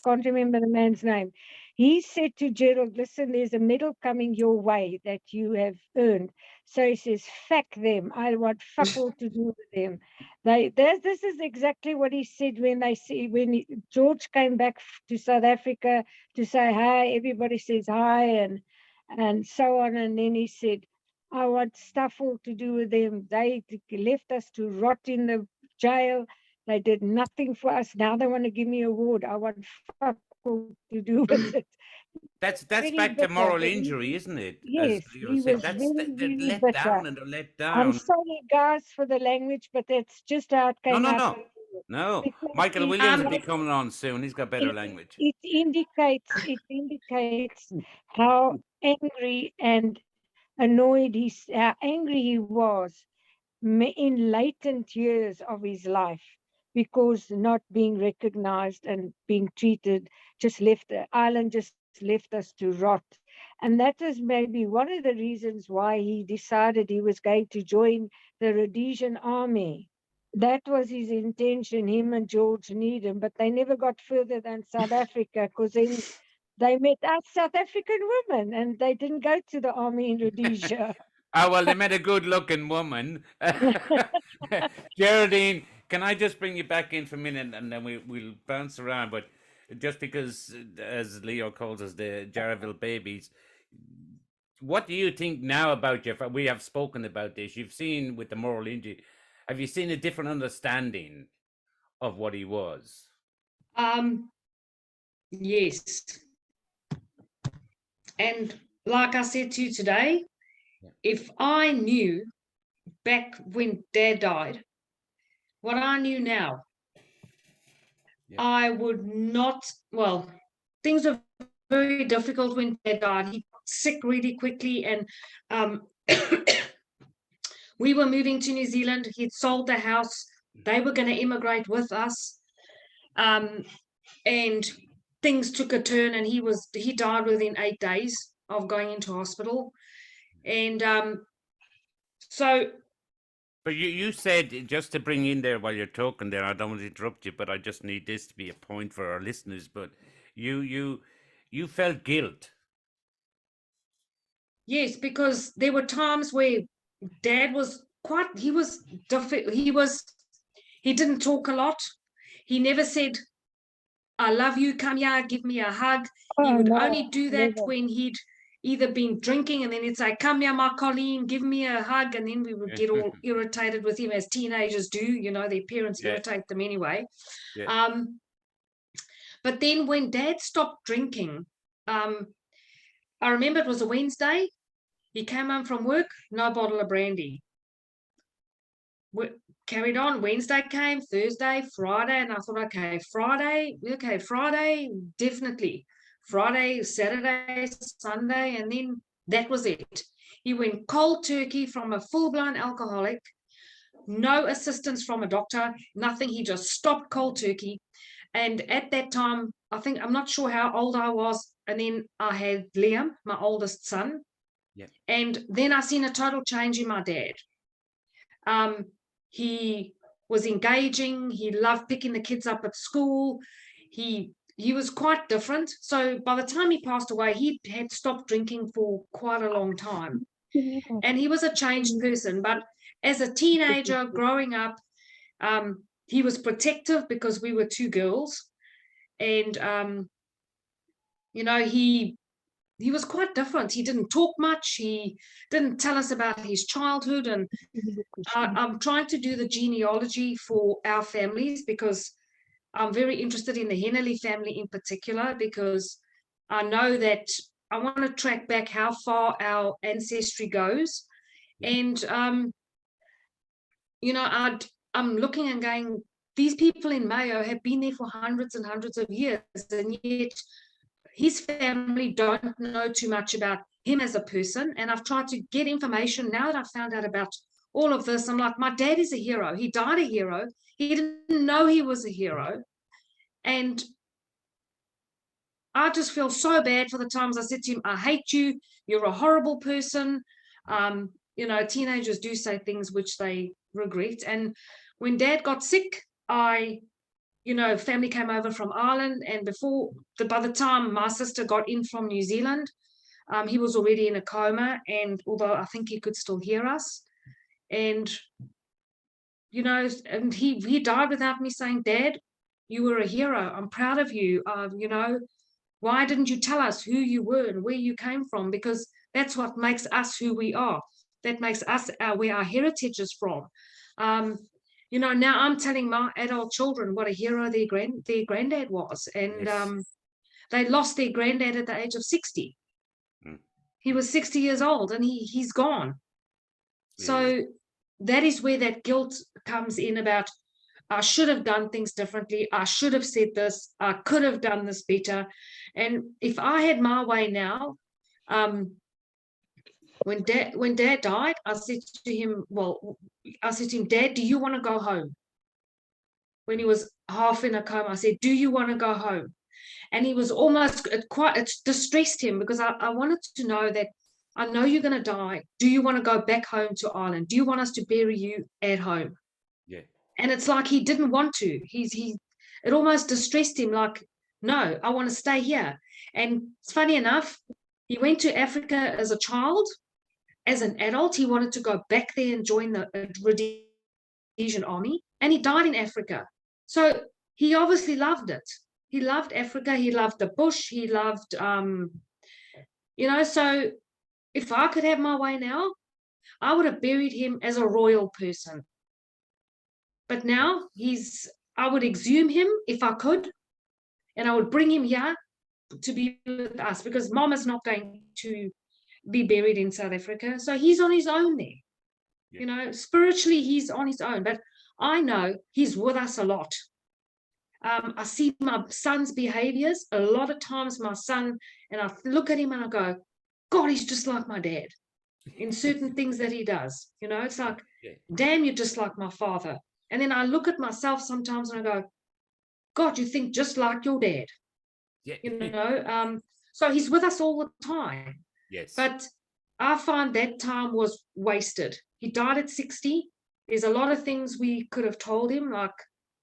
Speaker 4: can't remember the man's name. He said to Gerald, listen, there's a medal coming your way that you have earned. So he says, fuck them. I want fuck all to do with them. This is exactly what he said when George came back to South Africa to say hi. Everybody says hi and so on. And then he said, I want stuff all to do with them. They left us to rot in the jail. They did nothing for us. Now they want to give me a award. I want fuck all to do with it.
Speaker 1: That's back to moral injury, isn't it?
Speaker 4: Yes, he was
Speaker 1: they're let
Speaker 4: bitter.
Speaker 1: down and they're let down.
Speaker 4: I'm sorry, guys, for the language, but that's just how it came out.
Speaker 1: No. Michael Williams will be coming on soon. He's got better language.
Speaker 4: It indicates how angry and annoyed how angry he was in latent years of his life, because not being recognized and being treated, just left the island, just left us to rot. And that is maybe one of the reasons why he decided he was going to join the Rhodesian army. That was his intention, him and George Needham, but they never got further than South Africa, because then they met us South African women and they didn't go to the army in Rhodesia.
Speaker 1: Oh, well, they met a good-looking woman. Geraldine, can I just bring you back in for a minute, and then we'll bounce around. But just because, as Leo calls us, the Jadotville babies, what do you think now about your? We have spoken about this. You've seen with the moral injury. Have you seen a different understanding of what he was?
Speaker 2: Yes. And like I said to you today,
Speaker 1: Yeah.
Speaker 2: if I knew back when Dad died, what I knew now,
Speaker 1: Yeah.
Speaker 2: I would not, well, things were very difficult when Dad died. He got sick really quickly, and we were moving to New Zealand. He'd sold the house. They were going to immigrate with us. And things took a turn, and he died within 8 days of going into hospital. And so
Speaker 1: But you said, just to bring in there while you're talking there, I don't want to interrupt you, but I just need this to be a point for our listeners. But you felt guilt.
Speaker 2: yes, because there were times where Dad was he didn't talk a lot. He never said, I love you, come here, give me a hug. He
Speaker 4: Oh,
Speaker 2: would
Speaker 4: no,
Speaker 2: only do that
Speaker 4: never.
Speaker 2: when he'd either been drinking, and then he'd say, come here, my Colleen, give me a hug. And then we would get all irritated with him, as teenagers do. You know, their parents
Speaker 1: Yeah.
Speaker 2: irritate them anyway.
Speaker 1: Yeah.
Speaker 2: But then when Dad stopped drinking, I remember it was a Wednesday. He came home from work, no bottle of brandy. We carried on. Wednesday came, Thursday, Friday, and I thought, okay, Friday, definitely. Friday, Saturday, Sunday, and then that was it. He went cold turkey from a full-blown alcoholic, no assistance from a doctor, nothing. He just stopped cold turkey. And at that time, I'm not sure how old I was, and then I had Liam, my oldest son.
Speaker 1: Yeah.
Speaker 2: And then I seen a total change in my dad. He was engaging. He loved picking the kids up at school. He was quite different. So by the time he passed away, he had stopped drinking for quite a long time. And he was a changed person. But as a teenager growing up, he was protective because we were two girls. And, you know, he was quite different. He didn't talk much. He didn't tell us about his childhood. And I'm trying to do the genealogy for our families, because I'm very interested in the Hennelly family in particular, because I know that I want to track back how far our ancestry goes.
Speaker 1: Yeah.
Speaker 2: And, you know, I'm looking and going, these people in Mayo have been there for hundreds and hundreds of years, and yet his family don't know too much about him as a person. And I've tried to get information. Now that I've found out about all of this, I'm like, my dad is a hero. He died a hero. He didn't know he was a hero. And I just feel so bad for the times I said to him, I hate you. You're a horrible person. You know, teenagers do say things which they regret. And when Dad got sick, you know, family came over from Ireland, and by the time my sister got in from New Zealand, he was already in a coma. And although I think he could still hear us, and you know, and he died without me saying, Dad, you were a hero. I'm proud of you. You know, why didn't you tell us who you were and where you came from? Because that's what makes us who we are. That makes us where our heritage is from. You know, now I'm telling my adult children what a hero their granddad was. And
Speaker 1: Yes.
Speaker 2: they lost their granddad at the age of 60.
Speaker 1: Mm.
Speaker 2: He was 60 years old, and he's gone. So that is where that guilt comes in about, I should have done things differently. I should have said this. I could have done this better. And if I had my way now, when dad died, I said to him, Dad, do you want to go home? When he was half in a coma, I said, do you want to go home? And he was almost it distressed him, because I wanted to know that, I know you're going to die. Do you want to go back home to Ireland? Do you want us to bury you at home?
Speaker 1: Yeah.
Speaker 2: And it's like he didn't want to. It almost distressed him, like, no, I want to stay here. And it's funny enough, he went to Africa as a child. As an adult, he wanted to go back there and join the Rhodesian army, and he died in Africa. So he obviously loved it. He loved Africa. He loved the bush. He loved, you know, so If I could have my way now, I would have buried him as a royal person. But now I would exhume him if I could, and I would bring him here to be with us, because Mom is not going to be buried in South Africa. So he's on his own there.
Speaker 1: Yeah.
Speaker 2: You know, spiritually, he's on his own. But I know he's with us a lot. I see my son's behaviors. A lot of times my son, and I look at him and I go, God, he's just like my dad in certain things that he does. You know, it's like,
Speaker 1: Yeah.
Speaker 2: damn, you're just like my father. And then I look at myself sometimes and I go, God, you think just like your dad.
Speaker 1: Yeah.
Speaker 2: You know, so he's with us all the time.
Speaker 1: Yes.
Speaker 2: But I find that time was wasted. He died at 60. There's a lot of things we could have told him, like,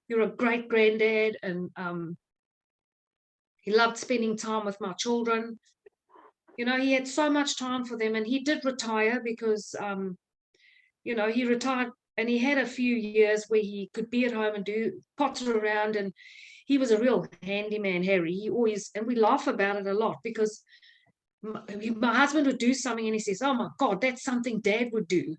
Speaker 2: you're a great granddad, and he loved spending time with my children. You know, he had so much time for them, and he did retire because, you know, he retired and he had a few years where he could be at home and potter around, and he was a real handyman, Harry. He always, and we laugh about it a lot, because my husband would do something and he says, oh my God, that's something Dad would do.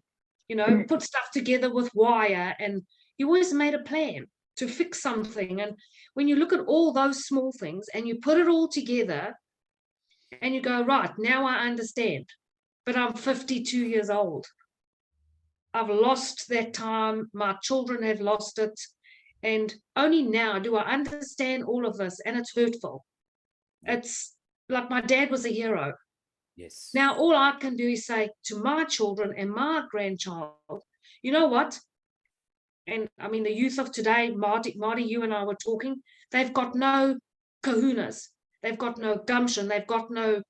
Speaker 2: You know, put stuff together with wire, and he always made a plan to fix something. And when you look at all those small things and you put it all together and you go, right, now I understand. But I'm 52 years old. I've lost that time. My children have lost it. And only now do I understand all of this. And it's hurtful. It's like my dad was a hero.
Speaker 1: Yes.
Speaker 2: Now, all I can do is say to my children and my grandchild, you know what? And I mean, the youth of today, Marty, you and I were talking, they've got no kahunas. They've got no gumption. They've got no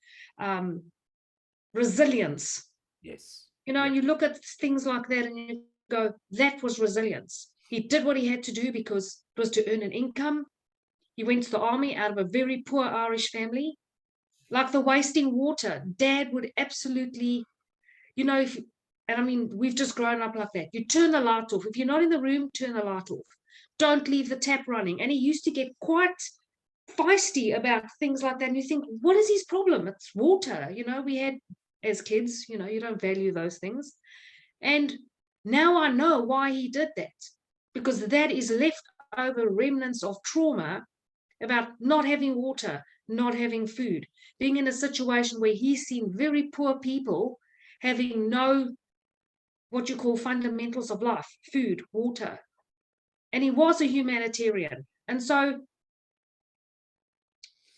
Speaker 2: resilience.
Speaker 1: Yes.
Speaker 2: You know,
Speaker 1: Yeah.
Speaker 2: and you look at things like that and you go, that was resilience. He did what he had to do because it was to earn an income. He went to the army out of a very poor Irish family. Like the wasting water, Dad would absolutely, you know, and I mean, we've just grown up like that. You turn the light off. If you're not in the room, turn the light off. Don't leave the tap running. And he used to get quite feisty about things like that. And you think, what is his problem? It's water. You know, we had, as kids, you know, you don't value those things. And now I know why he did that, because that is leftover remnants of trauma about not having water, not having food, being in a situation where he's seen very poor people having no, what you call fundamentals of life, food, water. And he was a humanitarian. And so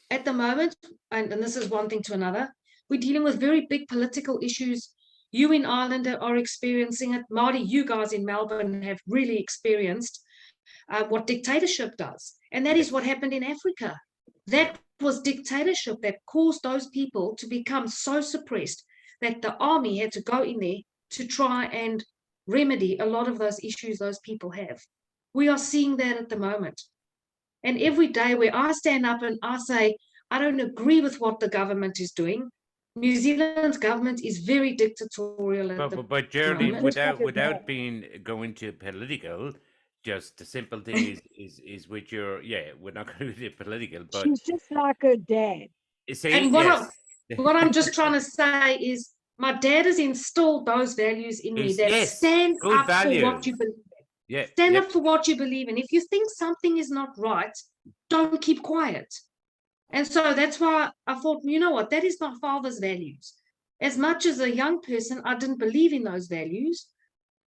Speaker 2: at the moment, and this is one thing to another, we're dealing with very big political issues. You in Ireland are experiencing it. Marty, you guys in Melbourne have really experienced what dictatorship does. And that is what happened in Africa. That was dictatorship that caused those people to become so suppressed that the army had to go in there to try and remedy a lot of those issues those people have. We are seeing that at the moment. And every day where I stand up and I say, I don't agree with what the government is doing, New Zealand's government is very dictatorial at the
Speaker 1: But Geraldine,
Speaker 2: moment.
Speaker 1: without being going to political, just the simple thing is with your, yeah, we're not going to be political, but
Speaker 4: She's just like her dad.
Speaker 1: say
Speaker 2: And
Speaker 1: yes.
Speaker 2: what I'm just trying to say is my dad has installed those values in me that
Speaker 1: Yes,
Speaker 2: stands
Speaker 1: good
Speaker 2: up for what
Speaker 1: values.
Speaker 2: you believe in.
Speaker 1: Yeah,
Speaker 2: Stand
Speaker 1: yeah.
Speaker 2: up for what you believe in. If you think something is not right, don't keep quiet. And so that's why I thought, you know what, that is my father's values. As much as a young person, I didn't believe in those values.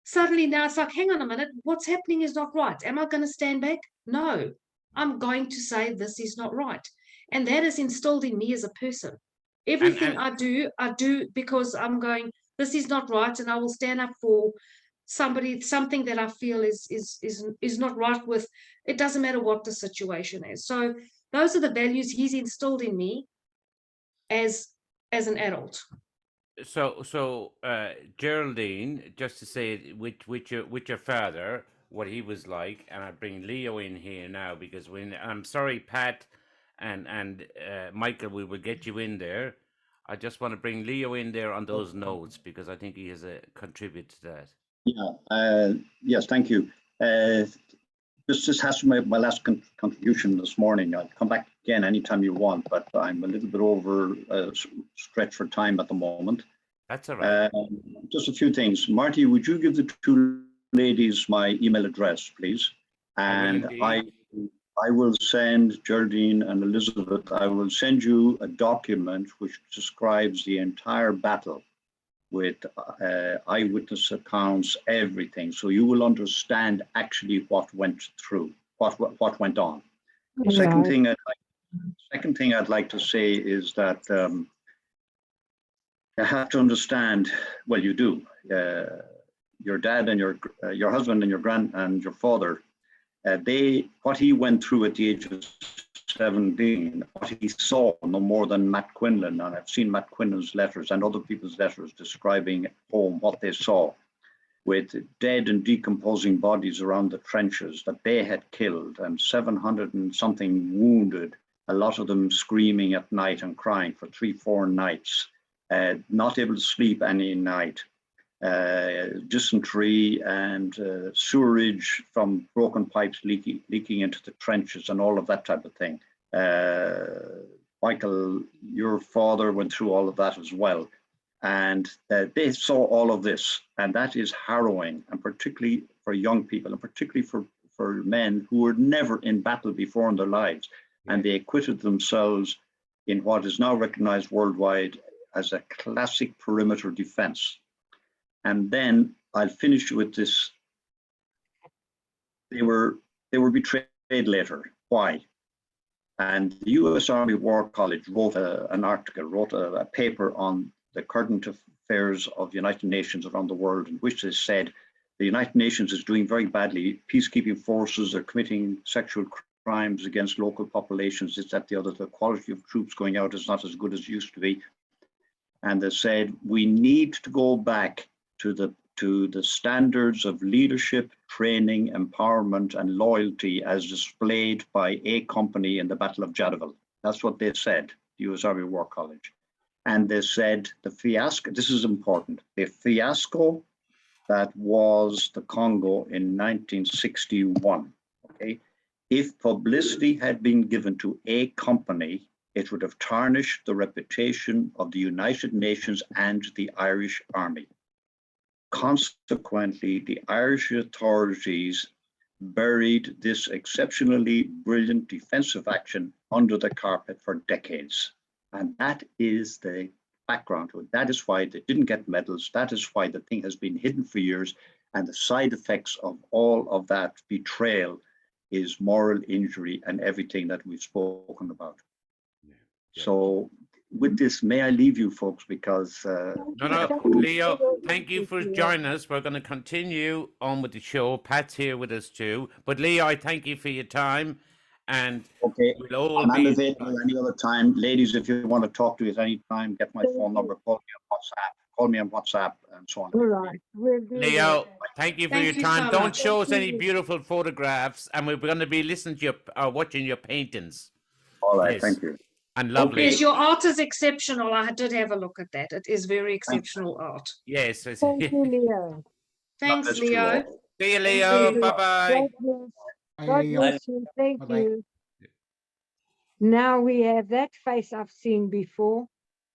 Speaker 2: Suddenly now it's like, hang on a minute, what's happening is not right. Am I going to stand back? No, I'm going to say this is not right. And that is instilled in me as a person. Everything I do because I'm going, this is not right, and I will stand up for something that I feel is not right with. It doesn't matter what the situation is. So those are the values he's instilled in me as an adult.
Speaker 1: So Geraldine, just to say it with your father, what he was like, and I bring Leo in here now because I'm sorry, Pat and Michael, we will get you in there. I just want to bring Leo in there on those notes because I think he has a contribute to that.
Speaker 3: Yeah. Yes. Thank you. This has to be my last contribution this morning. I'll come back again anytime you want, but I'm a little bit over stretched for time at the moment.
Speaker 1: That's all right.
Speaker 3: Just a few things. Marty, would you give the two ladies my email address, please? And I will send Geraldine and Elizabeth, I will send you a document which describes the entire battle with eyewitness accounts, everything. So you will understand actually what went through, what went on. The second thing I'd like to say is that you have to understand, well, you do, your dad and your husband and your father, what he went through at the age of 17, what he saw no more than Matt Quinlan, and I've seen Matt Quinlan's letters and other people's letters describing at home what they saw with dead and decomposing bodies around the trenches that they had killed, and 700 and something wounded, a lot of them screaming at night and crying for 3-4 nights, not able to sleep any night. Dysentery and sewerage from broken pipes leaking into the trenches and all of that type of thing. Michael, your father went through all of that as well. And they saw all of this, and that is harrowing, and particularly for young people, and particularly for men who were never in battle before in their lives. And they acquitted themselves in what is now recognized worldwide as a classic perimeter defense. And then I'll finish with this. They were betrayed later. Why? And the US Army War College wrote a paper on the current affairs of the United Nations around the world, in which they said the United Nations is doing very badly. Peacekeeping forces are committing sexual crimes against local populations, this, that, the other. The quality of troops going out is not as good as it used to be. And they said, we need to go back to the standards of leadership, training, empowerment, and loyalty as displayed by A Company in the Battle of Jadotville. That's what they said, the US Army War College. And they said the fiasco, this is important, the fiasco that was the Congo in 1961, okay? If publicity had been given to A Company, it would have tarnished the reputation of the United Nations and the Irish Army. Consequently, the Irish authorities buried this exceptionally brilliant defensive action under the carpet for decades. And that is the background to it. That is why they didn't get medals. That is why the thing has been hidden for years. And the side effects of all of that betrayal is moral injury and everything that we've spoken about. Yeah. So with this, may I leave you folks, because
Speaker 1: no, Leo, thank you for joining us. We're going to continue on with the show. Pat's here with us too. But Leo, I thank you for your time, and
Speaker 3: okay,
Speaker 1: we'll all
Speaker 3: I'm available any other time. Ladies, if you want to talk to me at any time, get my phone number, call me on WhatsApp, and so on.
Speaker 4: All right.
Speaker 1: Leo, thank you for your time.
Speaker 2: So
Speaker 1: Don't
Speaker 2: much.
Speaker 1: show us any beautiful photographs, and we're going to be listening to your watching your paintings.
Speaker 3: All right,
Speaker 1: Yes.
Speaker 3: thank you.
Speaker 1: And lovely.
Speaker 2: Yes, your art is exceptional. I did have a look at that. It is very exceptional art.
Speaker 1: Yes.
Speaker 4: Thank you, Leo.
Speaker 2: Thanks,
Speaker 3: Bless you
Speaker 2: Leo.
Speaker 3: all.
Speaker 1: See you, Leo.
Speaker 2: you.
Speaker 1: Bye-bye.
Speaker 4: God bless you. Thank
Speaker 6: Bye-bye.
Speaker 4: you. Now we have that face I've seen before.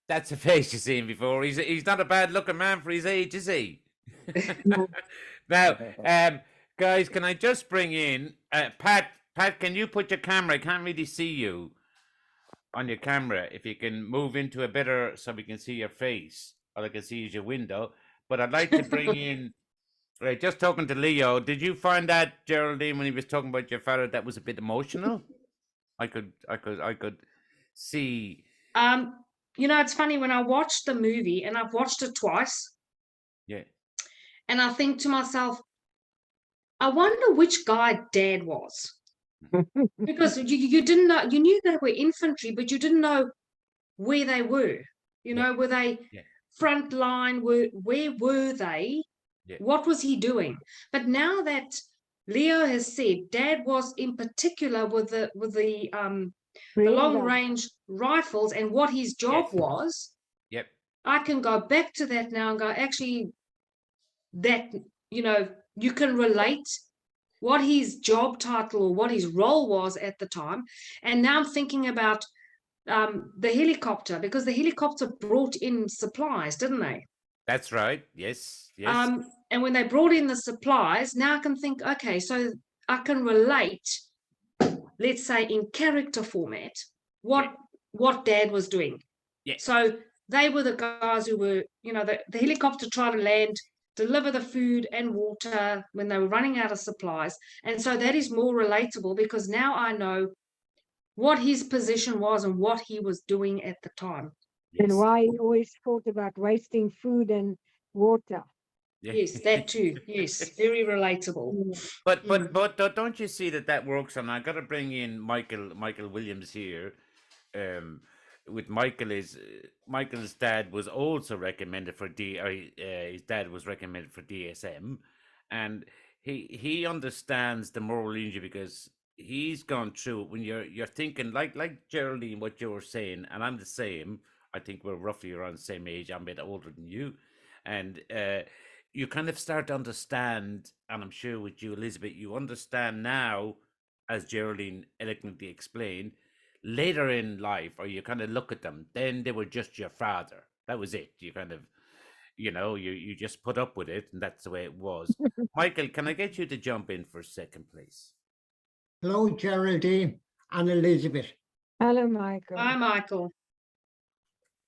Speaker 1: That's a face you've seen before. He's not a bad-looking man for his age, is he? Now, guys, can I just bring in Pat? Pat, can you put your camera? I can't really see you on your camera. If you can move into a better so we can see your face, all I can see is your window. But I'd like to bring in. Right, just talking to Leo. Did you find that, Geraldine, when he was talking about your father, that was a bit emotional? I could see.
Speaker 2: You know, it's funny when I watched the movie, and I've watched it twice.
Speaker 1: Yeah.
Speaker 2: And I think to myself, I wonder which guy Dad was. Because you didn't know, you knew they were infantry, but you didn't know where they were. You know, were they front line? Where were they?
Speaker 1: Yeah.
Speaker 2: What was he doing? But now that Leo has said Dad was in particular with the long range rifles and what his job was, I can go back to that now and go, actually, that, you know, you can relate what his job title or what his role was at the time. And now I'm thinking about the helicopter, because the helicopter brought in supplies, didn't they?
Speaker 1: That's right. Yes. Yes.
Speaker 2: And when they brought in the supplies, now I can think, okay, so I can relate, let's say in character format, what Dad was doing.
Speaker 1: Yeah.
Speaker 2: So they were the guys who were, the helicopter tried to land, deliver the food and water when they were running out of supplies. And so that is more relatable because now I know what his position was and what he was doing at the time.
Speaker 4: And
Speaker 1: Yes.
Speaker 4: why he always thought about wasting food and water.
Speaker 1: Yeah.
Speaker 2: Yes, that too. Yes, very relatable.
Speaker 1: But don't you see that works? And I got to bring in Michael Williams here. With Michael's dad was also recommended for his dad was recommended for DSM, and he understands the moral injury because he's gone through it. When you're thinking like Geraldine, what you were saying, and I'm the same. I think we're roughly around the same age. I'm a bit older than you, and you kind of start to understand, and I'm sure with you, Elizabeth, you understand now, as Geraldine eloquently explained, later in life, or you kind of look at them, then they were just your father. That was it. You kind of, you just put up with it, and that's the way it was. Michael, can I get you to jump in for a second, please?
Speaker 6: Hello, Geraldine and Elizabeth.
Speaker 4: Hello, Michael.
Speaker 2: Hi, Michael.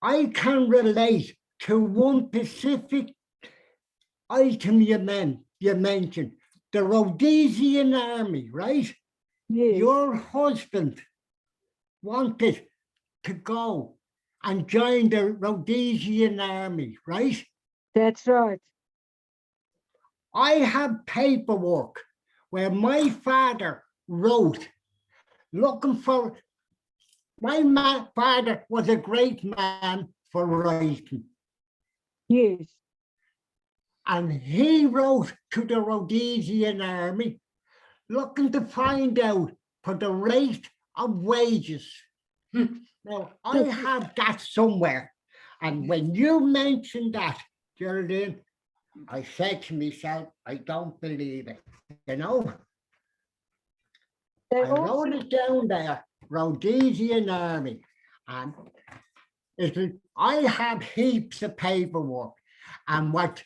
Speaker 6: I can relate to one specific item you mentioned, the Rhodesian army, right?
Speaker 4: Yes.
Speaker 6: Your husband wanted to go and join the Rhodesian army, right?
Speaker 4: That's right.
Speaker 6: I have paperwork where my father wrote, looking for, my father was a great man for writing.
Speaker 4: Yes.
Speaker 6: And he wrote to the Rhodesian army, looking to find out for the rate of wages. Now, I have that somewhere. And when you mentioned that, Geraldine, I said to myself, I don't believe it. You know,
Speaker 4: They
Speaker 6: I
Speaker 4: also,
Speaker 6: wrote it down there, Rhodesian army. And I have heaps of paperwork. And what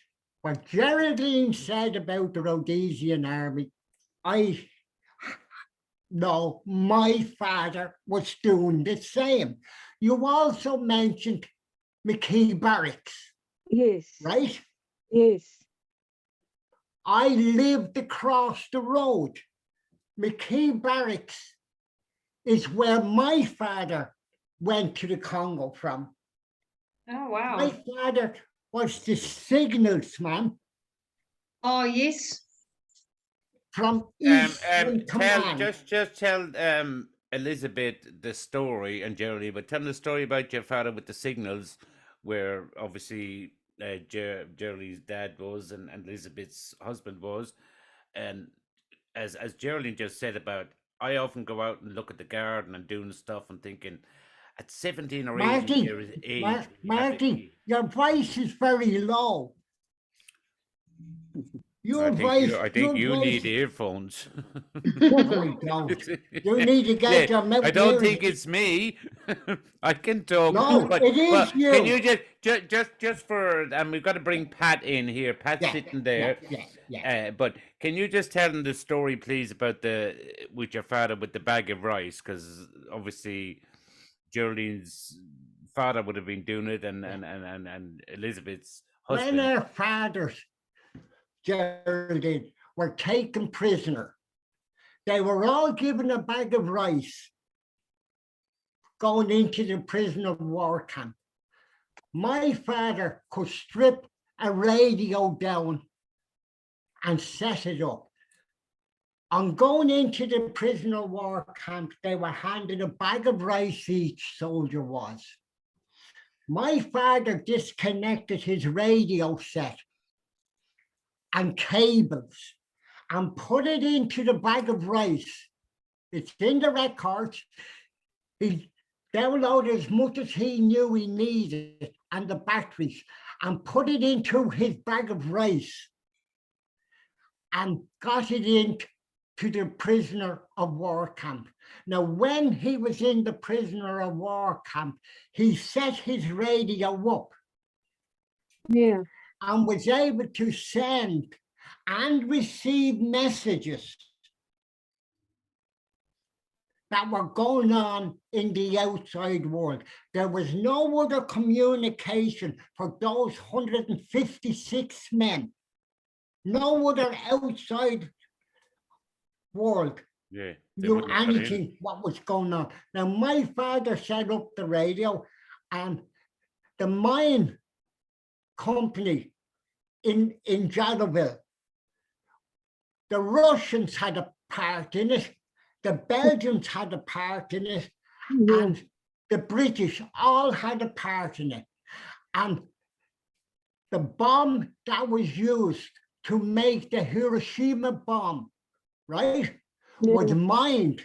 Speaker 6: Geraldine said about the Rhodesian army, I know my father was doing the same. You also mentioned McKee Barracks,
Speaker 4: yes.
Speaker 6: right?
Speaker 4: Yes.
Speaker 6: I lived across the road. McKee Barracks is where my father went to the Congo from.
Speaker 2: Oh, wow.
Speaker 6: My father was the signalsman
Speaker 2: Oh, yes.
Speaker 6: from Eastern
Speaker 1: Tell
Speaker 6: Command.
Speaker 1: just tell Elizabeth the story, and Geraldine, but tell them the story about your father with the signals, where obviously Geraldine's dad was and Elizabeth's husband was, and as Geraldine just said about, I often go out and look at the garden and doing stuff and thinking, at 17 or 18 years age,
Speaker 6: Marty, your voice is very low. Your
Speaker 1: I think you
Speaker 6: voice
Speaker 1: need earphones.
Speaker 6: You don't. You need to get your mouth
Speaker 1: I don't
Speaker 6: ears.
Speaker 1: think it's me. I can talk.
Speaker 6: No,
Speaker 1: but,
Speaker 6: it is
Speaker 1: but
Speaker 6: you.
Speaker 1: Can you just for, and we've got to bring Pat in here. Pat's
Speaker 6: Yeah,
Speaker 1: sitting there.
Speaker 6: Yeah.
Speaker 1: But can you just tell them the story, please, about with your father with the bag of rice? Because obviously Geraldine's father would have been doing it, and Elizabeth's husband.
Speaker 6: When our fathers, Geraldine, were taken prisoner, they were all given a bag of rice going into the prisoner of war camp. My father could strip a radio down and set it up. On going into the prisoner of war camp, they were handed a bag of rice each soldier was. My father disconnected his radio set and cables and put it into the bag of rice. It's in the records. He downloaded as much as he knew he needed and the batteries and put it into his bag of rice and got it into the prisoner of war camp. Now, when he was in the prisoner of war camp, he set his radio up.
Speaker 4: Yeah.
Speaker 6: and was able to send and receive messages that were going on in the outside world. There was no other communication for those 156 men. No other outside world
Speaker 1: Yeah. They
Speaker 6: knew
Speaker 1: wouldn't have got in.
Speaker 6: anything what was going on. Now, my father set up the radio, and the mine company in Jadotville, the Russians had a part in it, the Belgians had a part in it, and the British all had a part in it. And the bomb that was used to make the Hiroshima bomb, right, was mined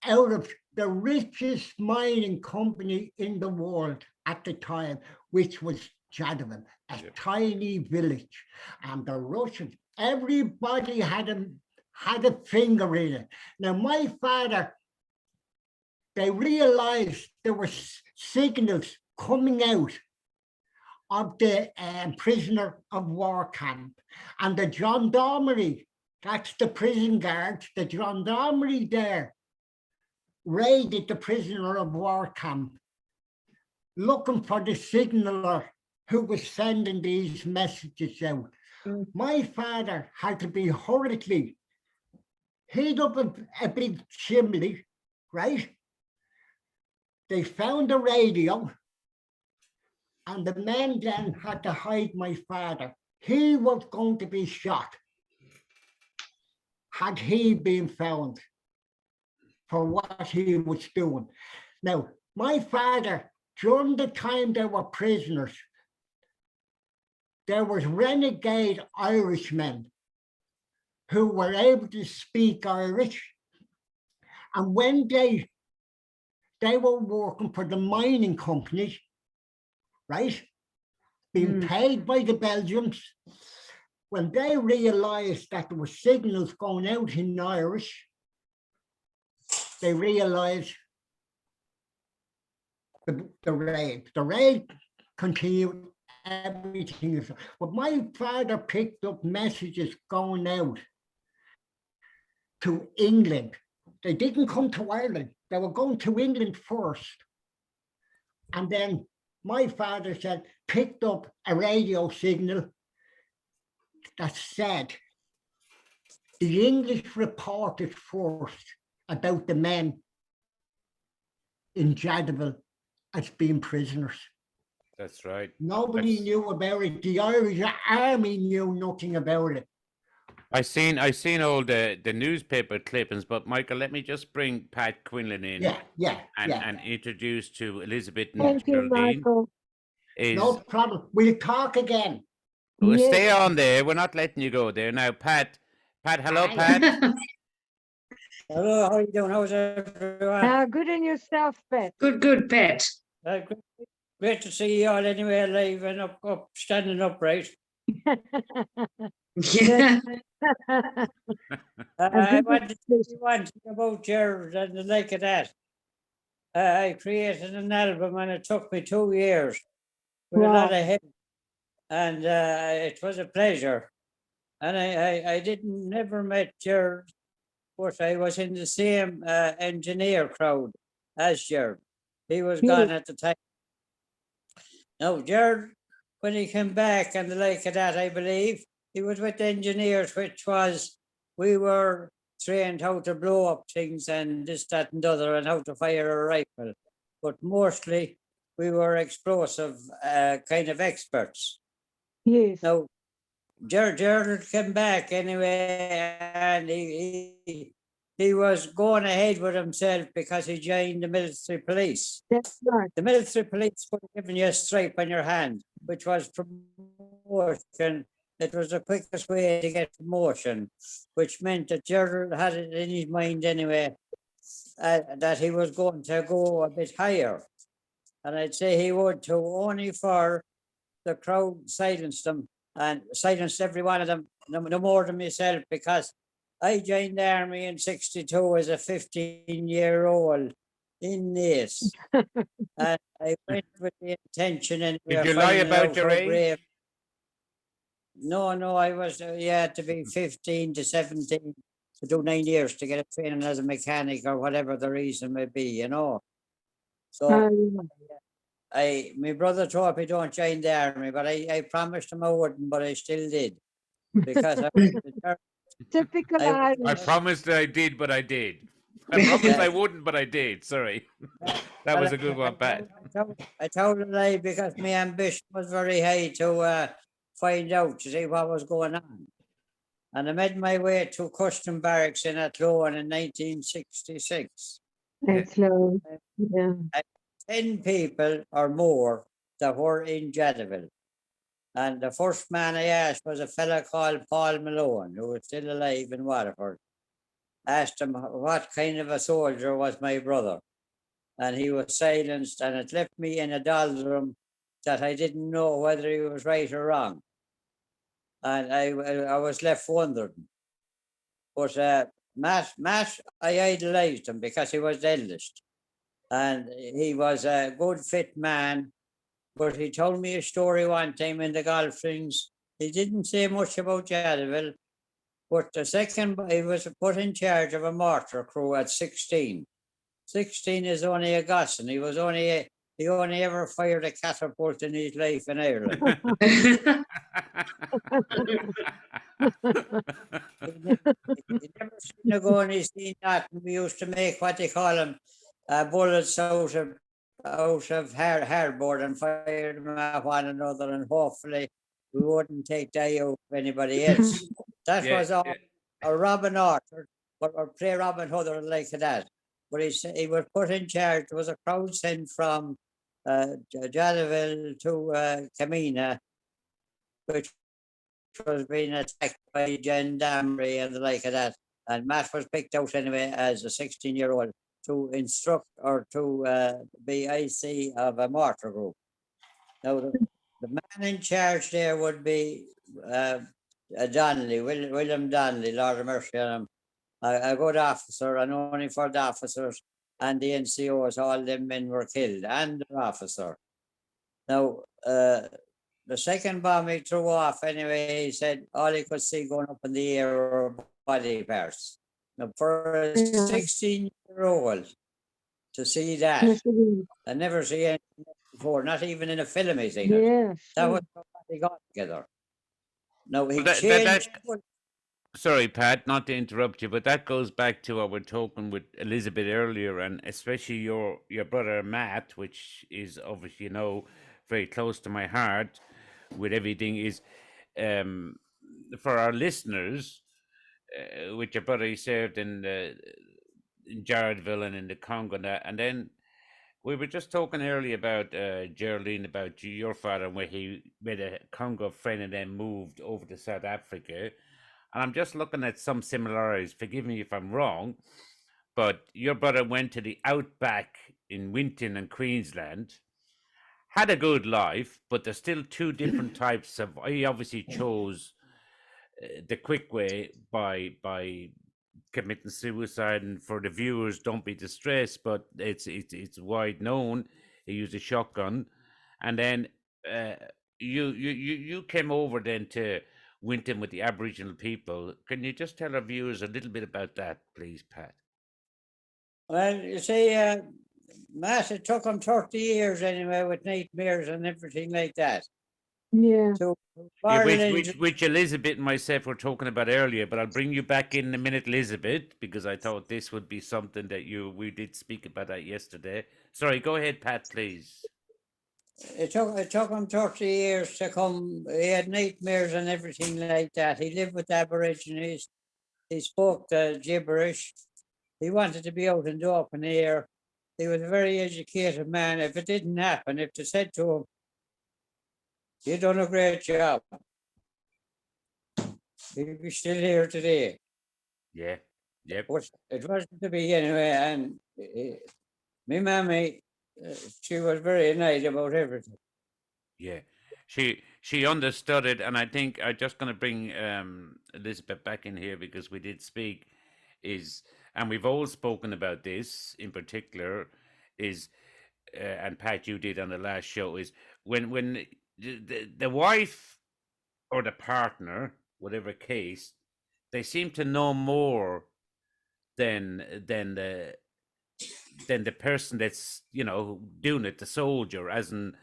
Speaker 6: out of the richest mining company in the world at the time, which was Jadotville, a tiny village. And the Russians, everybody had a finger in it. Now, my father, they realized there were signals coming out of the prisoner of war camp, and the gendarmerie, that's the prison guards, the gendarmerie there raided the prisoner of war camp, looking for the signaler who was sending these messages out. My father had to be hurriedly hid up a big chimney, right? They found the radio, and the men then had to hide my father. He was going to be shot had he been found for what he was doing. Now, my father, during the time they were prisoners, there was renegade Irishmen who were able to speak Irish. And when they were working for the mining company, right, being paid by the Belgians, when they realized that there were signals going out in Irish, they realized the raid. The raid continued, everything. But my father picked up messages going out to England. They didn't come to Ireland. They were going to England first. And then my father said, picked up a radio signal that said the English reported first about the men in Jadotville as being prisoners.
Speaker 1: That's right.
Speaker 6: Nobody knew about it. The Irish army knew nothing about it.
Speaker 1: I seen all the newspaper clippings, but Michael, let me just bring Pat Quinlan in. And introduce to Elizabeth and
Speaker 4: Thank you,
Speaker 1: Geraldine.
Speaker 4: Michael.
Speaker 6: No problem. We'll talk again.
Speaker 1: Well,
Speaker 4: Yes.
Speaker 1: stay on there. We're not letting you go there. Now, Pat, hello, Pat.
Speaker 5: Hello, how you doing? How's everyone?
Speaker 4: Good in yourself, Pat.
Speaker 2: Good, Pat.
Speaker 5: Great to see you all anyway, alive and up standing upright.
Speaker 2: Yeah.
Speaker 5: I wanted to say one thing about Gerald and the like of that. I created an album and it took me 2 years with a lot of help, and it was a pleasure. And I didn't never met Gerald, but I was in the same engineer crowd as Gerald. He was gone at the time. Now, Gerald, when he came back and the like of that, I believe, he was with engineers, which was, we were trained how to blow up things and this, that, and the other, and how to fire a rifle. But mostly, we were explosive kind of experts.
Speaker 4: Yes.
Speaker 5: Now, Gerald came back anyway, and he was going ahead with himself because he joined the military police.
Speaker 4: That's right.
Speaker 5: The military police were giving you a stripe on your hand, which was promotion. It was the quickest way to get promotion, which meant that Gerald had it in his mind anyway, that he was going to go a bit higher. And I'd say he would too, only for the crowd silenced them and silenced every one of them, no more than myself, because I joined the army in 62 as a 15-year-old in this. And I went with the intention and
Speaker 1: Did you lie about your age?
Speaker 5: No, I was, to be 15 to 17 to do 9 years to get a training as a mechanic or whatever the reason may be, you know. So my brother told me don't join the army, but I promised him I wouldn't, but I still did because I was determined.
Speaker 4: Typical
Speaker 5: I-
Speaker 1: I
Speaker 4: Irish.
Speaker 1: promised I did, but I did. I promised I wouldn't, but I did. Sorry. That was a good one, Pat.
Speaker 5: I told a lie because my ambition was very high to find out, to see what was going on. And I made my way to custom barracks in Athlone in 1966.
Speaker 4: It's low. Yeah.
Speaker 5: 10 people or more that were in Jadotville. And the first man I asked was a fella called Paul Malone, who was still alive in Waterford. Asked him what kind of a soldier was my brother. And he was silenced, and it left me in a doldrum that I didn't know whether he was right or wrong. And I was left wondering. But Matt, I idolized him because he was the eldest. And he was a good, fit man. But he told me a story one time in the golf rings. He didn't say much about Jadotville, but the second he was put in charge of a mortar crew at 16. 16 is only a gossin. He only ever fired a catapult in his life in Ireland. He never seen a gun, he's seen that. We used to make what they call them bullets out of hardboard and fire them at one another, and hopefully we wouldn't take the eye out of anybody else. That
Speaker 1: Yeah,
Speaker 5: was all
Speaker 1: yeah.
Speaker 5: a Robin Orchard, or play Robin Hood or like that. But he was put in charge. There was a crowd sent from Jadotville to Camina, which was being attacked by gendarmerie and the like of that. And Matt was picked out anyway as a 16-year-old to instruct or to be IC of a mortar group. Now, the man in charge there would be Donnelly, William Donnelly, Lord of mercy on him, a good officer, and only for the officers and the NCOs, all them men were killed, and the officer. Now, the second bomb he threw off anyway, he said all he could see going up in the air were body parts. Now, for a 16-year-old to see that,
Speaker 4: Yes, it is.
Speaker 5: I never see anything before, not even in a film he seen it.
Speaker 4: Yes.
Speaker 5: That was what they got together. Now, he
Speaker 1: Well, that-
Speaker 5: changed.
Speaker 1: Sorry, Pat, not to interrupt you, but that goes back to what we're talking with Elizabeth earlier, and especially your brother Matt, which is obviously, very close to my heart with everything, is for our listeners, with your brother, he served in Jadotville and in the Congo, and then we were just talking earlier about Geraldine, about your father, where he made a Congo friend and then moved over to South Africa. And I'm just looking at some similarities. Forgive me if I'm wrong, but your brother went to the outback in Winton and Queensland, had a good life, but there's still two different types of. He obviously chose the quick way by committing suicide. And for the viewers, don't be distressed, but it's wide known. He used a shotgun, and then you came over then to Winton with the Aboriginal people. Can you just tell our viewers a little bit about that, please, Pat?
Speaker 5: Well, you see, Matt, it took him 30 years anyway with nightmares and everything like that.
Speaker 4: Yeah.
Speaker 5: So,
Speaker 1: Which Elizabeth and myself were talking about earlier, but I'll bring you back in a minute, Elizabeth, because I thought this would be something that we did speak about that yesterday. Sorry, go ahead, Pat, please.
Speaker 5: It took him 30 years to come. He had nightmares and everything like that. He lived with Aborigines. He spoke gibberish. He wanted to be out in the open air. He was a very educated man. If it didn't happen, if they said to him, "You've done a great job," he'd be still here today.
Speaker 1: Yeah, yep.
Speaker 5: But it wasn't to be anyway. And my mammy, she was very nice about everything.
Speaker 1: Yeah, she understood it, and I think I'm just going to bring Elizabeth back in here because we did speak, and we've all spoken about this in particular, and Pat, you did on the last show, is when the wife or the partner, whatever case, they seem to know more than the person that's, you know, doing it, the soldier, as in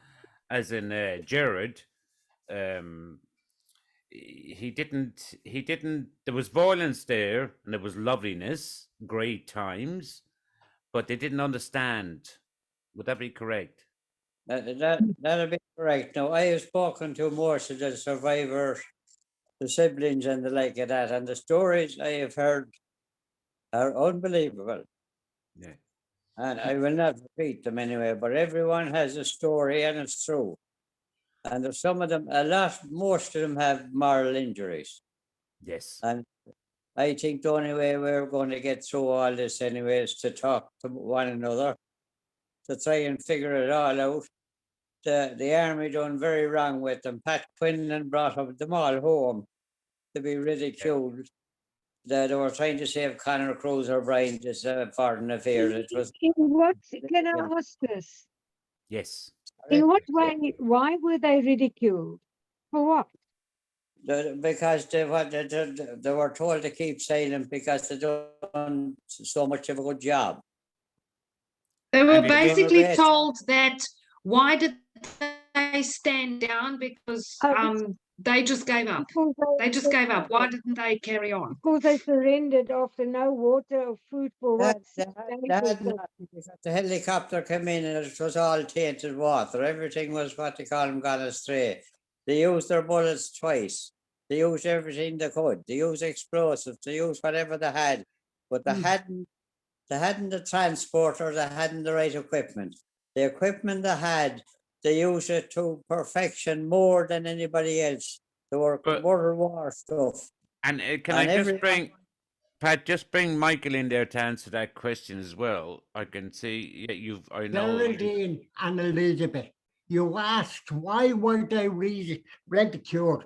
Speaker 1: Jared. Um, he didn't there was violence there and there was loveliness, great times, but they didn't understand. Would that be correct?
Speaker 5: That'll be correct. Now, I have spoken to most of the survivors, the siblings and the like of that, and the stories I have heard are unbelievable.
Speaker 1: Yeah.
Speaker 5: And I will not repeat them anyway, but everyone has a story and it's true. And there's some of them, most of them have moral injuries.
Speaker 1: Yes.
Speaker 5: And I think the only way we're going to get through all this anyway is to talk to one another, to try and figure it all out. The army done very wrong with them. Pat Quinlan brought them all home to be ridiculed. They were trying to save Conor Cruz O'Brien, this foreign affairs. It was
Speaker 4: In what, can I ask this?
Speaker 1: Yes.
Speaker 4: In what way, why were they ridiculed? For what?
Speaker 5: Because they were told to keep silent because they done so much of a good job.
Speaker 2: They were
Speaker 1: And it-
Speaker 2: basically
Speaker 5: Yes.
Speaker 2: told that why did they stand down? Because they just gave up.
Speaker 4: Because
Speaker 2: They just gave up. Why didn't they carry on?
Speaker 4: Because they surrendered after no water or food for what?
Speaker 5: They
Speaker 4: 6
Speaker 5: had
Speaker 4: days or
Speaker 5: nothing
Speaker 4: so.
Speaker 5: because the helicopter came in and it was all tainted water. Everything was what they call them gone astray. They used their bullets twice. They used everything they could. They used explosives. They used whatever they had, but they hadn't the transport or they hadn't the right equipment. The equipment they had, they used it to perfection more than anybody else. They were
Speaker 1: But-
Speaker 5: World War stuff.
Speaker 1: And can
Speaker 5: And
Speaker 1: I just
Speaker 5: everyone-
Speaker 1: bring Pat? Just bring Michael in there to answer that question as well. I can see I know.
Speaker 6: Geraldine and Elizabeth, you asked why were they ridiculed?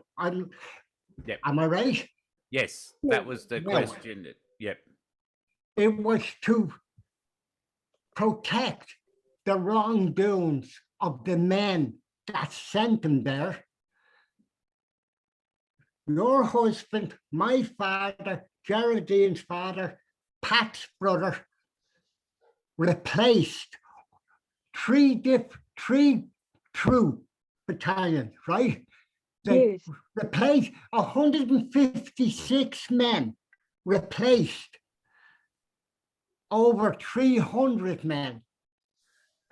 Speaker 1: Yep.
Speaker 6: Am I right?
Speaker 1: Yes, that was the
Speaker 6: No.
Speaker 1: question. Yep.
Speaker 6: It was to protect the wrongdoings of the men that sent them there. Your husband, my father, Geraldine's father, Pat's brother, replaced three true battalions, right? They
Speaker 4: Yes.
Speaker 6: replaced 156 men, replaced over 300 men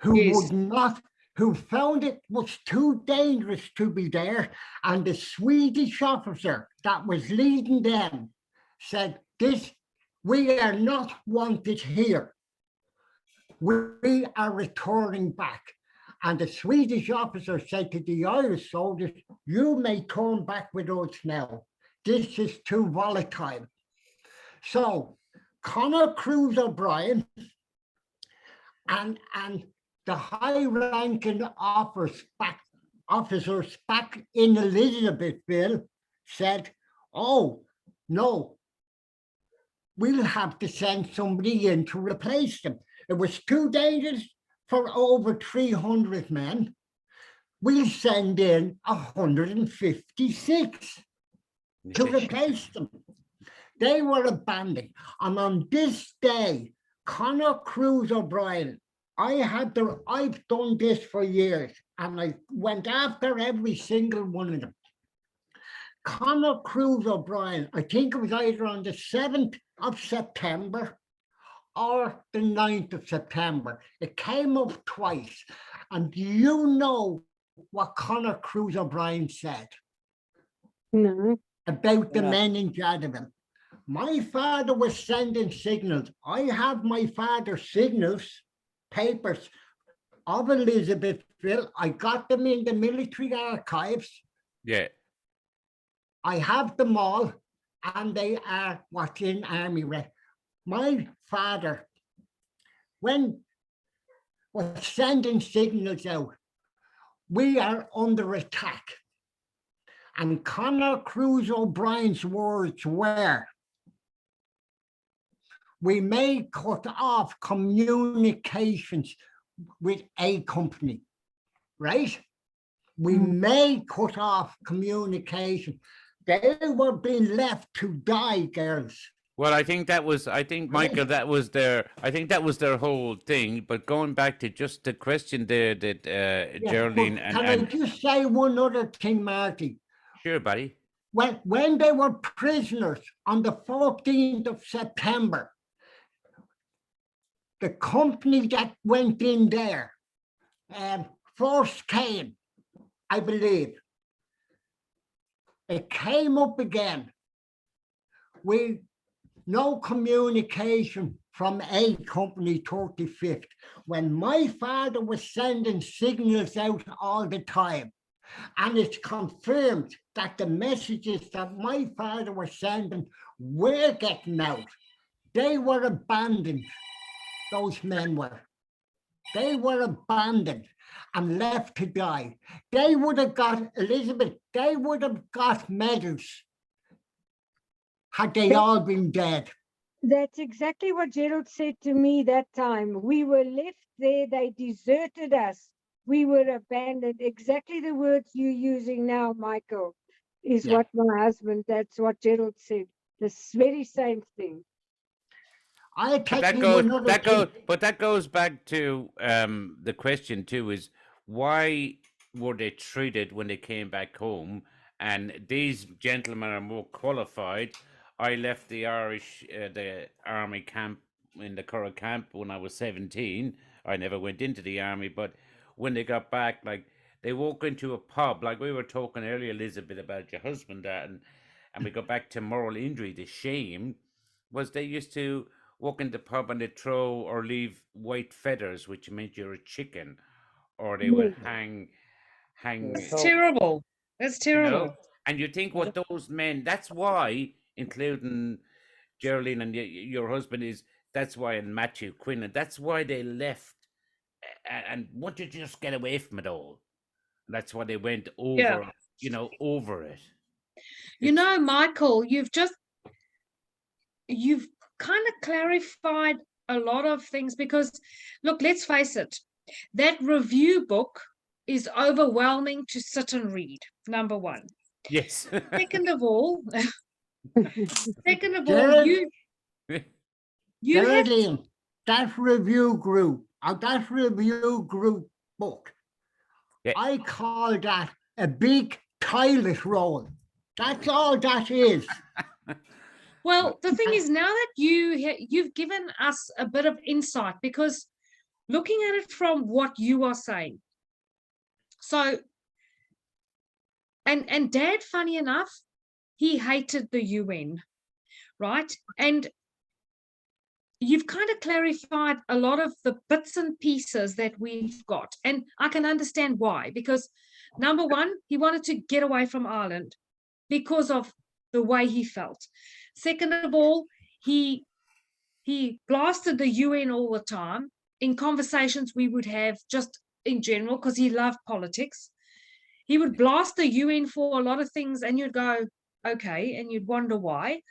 Speaker 6: who
Speaker 2: Yes.
Speaker 6: would not, who found it was too dangerous to be there. And the Swedish officer that was leading them said, we are not wanted here. We are returning back. And the Swedish officer said to the Irish soldiers, you may turn back with us now. This is too volatile. So Conor Cruz O'Brien and the high-ranking officers back in Elizabethville said, oh, no, we'll have to send somebody in to replace them. It was too dangerous for over 300 men. We'll send in 156 to replace them. They were abandoned. And on this day, Conor Cruz O'Brien, I've done this for years, and I went after every single one of them. Conor Cruz O'Brien, I think it was either on the 7th of September or the 9th of September. It came up twice. And do you know what Conor Cruz O'Brien said
Speaker 4: No.
Speaker 6: about the
Speaker 5: Yeah.
Speaker 6: men in Jadotville? My father was sending signals. I have my father's signals, papers of Elizabethville. I got them in the military archives.
Speaker 1: Yeah.
Speaker 6: I have them all, and they are what's in Army Rec. My father, when was sending signals out, we are under attack. And Conor Cruz O'Brien's words were, we may cut off communications with A company, right? We may cut off communication. They were being left to die, girls.
Speaker 1: Well, I think Michael, that was their whole thing. But going back to just the question there that
Speaker 6: Yeah,
Speaker 1: Geraldine
Speaker 6: but can I just say one other thing, Marty?
Speaker 1: sure, buddy.
Speaker 6: When they were prisoners on the 14th of September, the company that went in there, first came, I believe. It came up again with no communication from A Company 35th. When my father was sending signals out all the time, and it's confirmed that the messages that my father was sending were getting out. They were abandoned, those men were. They were abandoned and left to die. They would have got, Elizabeth, they would have got medals had they all been dead.
Speaker 4: That's exactly what Gerald said to me that time. We were left there, they deserted us. We were abandoned. Exactly the words you're using now, Michael, is
Speaker 6: Yeah.
Speaker 4: what my husband, that's what Gerald said. This very same thing.
Speaker 6: I
Speaker 1: But
Speaker 6: tell
Speaker 1: that
Speaker 6: you
Speaker 1: goes
Speaker 6: another
Speaker 1: that
Speaker 6: thing.
Speaker 1: goes but that goes back to the question too, is why were they treated when they came back home? And these gentlemen are more qualified. I left the army camp in the Curragh camp when I was 17. I never went into the army, but when they got back, like they walk into a pub, like we were talking earlier, Elizabeth, about your husband, and we go back to moral injury. The shame was they used to walk in the pub and they'd throw or leave white feathers, which meant you're a chicken, or they would hang,
Speaker 2: It's
Speaker 5: So-
Speaker 2: terrible. It's
Speaker 1: you know.
Speaker 2: terrible.
Speaker 1: And you think what those men, that's why, including Geraldine and your husband, is that's why, and Matthew Quinlan, that's why they left and wanted to just get away from it all. That's why they went over,
Speaker 2: Yeah.
Speaker 1: over it.
Speaker 2: You know, Michael, you've kind of clarified a lot of things because, look, let's face it, that review book is overwhelming to sit and read, number one.
Speaker 1: Yes.
Speaker 2: Second of all,
Speaker 6: Gerald-
Speaker 2: you have
Speaker 6: Geraldine, that review group book,
Speaker 1: Yeah.
Speaker 6: I call that a big toilet roll. That's all that is.
Speaker 2: Well, the thing is, now that you've given us a bit of insight, because looking at it from what you are saying, so and Dad, funny enough, he hated the UN, right? And you've kind of clarified a lot of the bits and pieces that we've got, and I can understand why. Because number one, he wanted to get away from Ireland because of the way he felt. Second of all, he blasted the UN all the time in conversations we would have just in general, because he loved politics. He would blast the UN for a lot of things, and you'd go, okay, and you'd wonder why.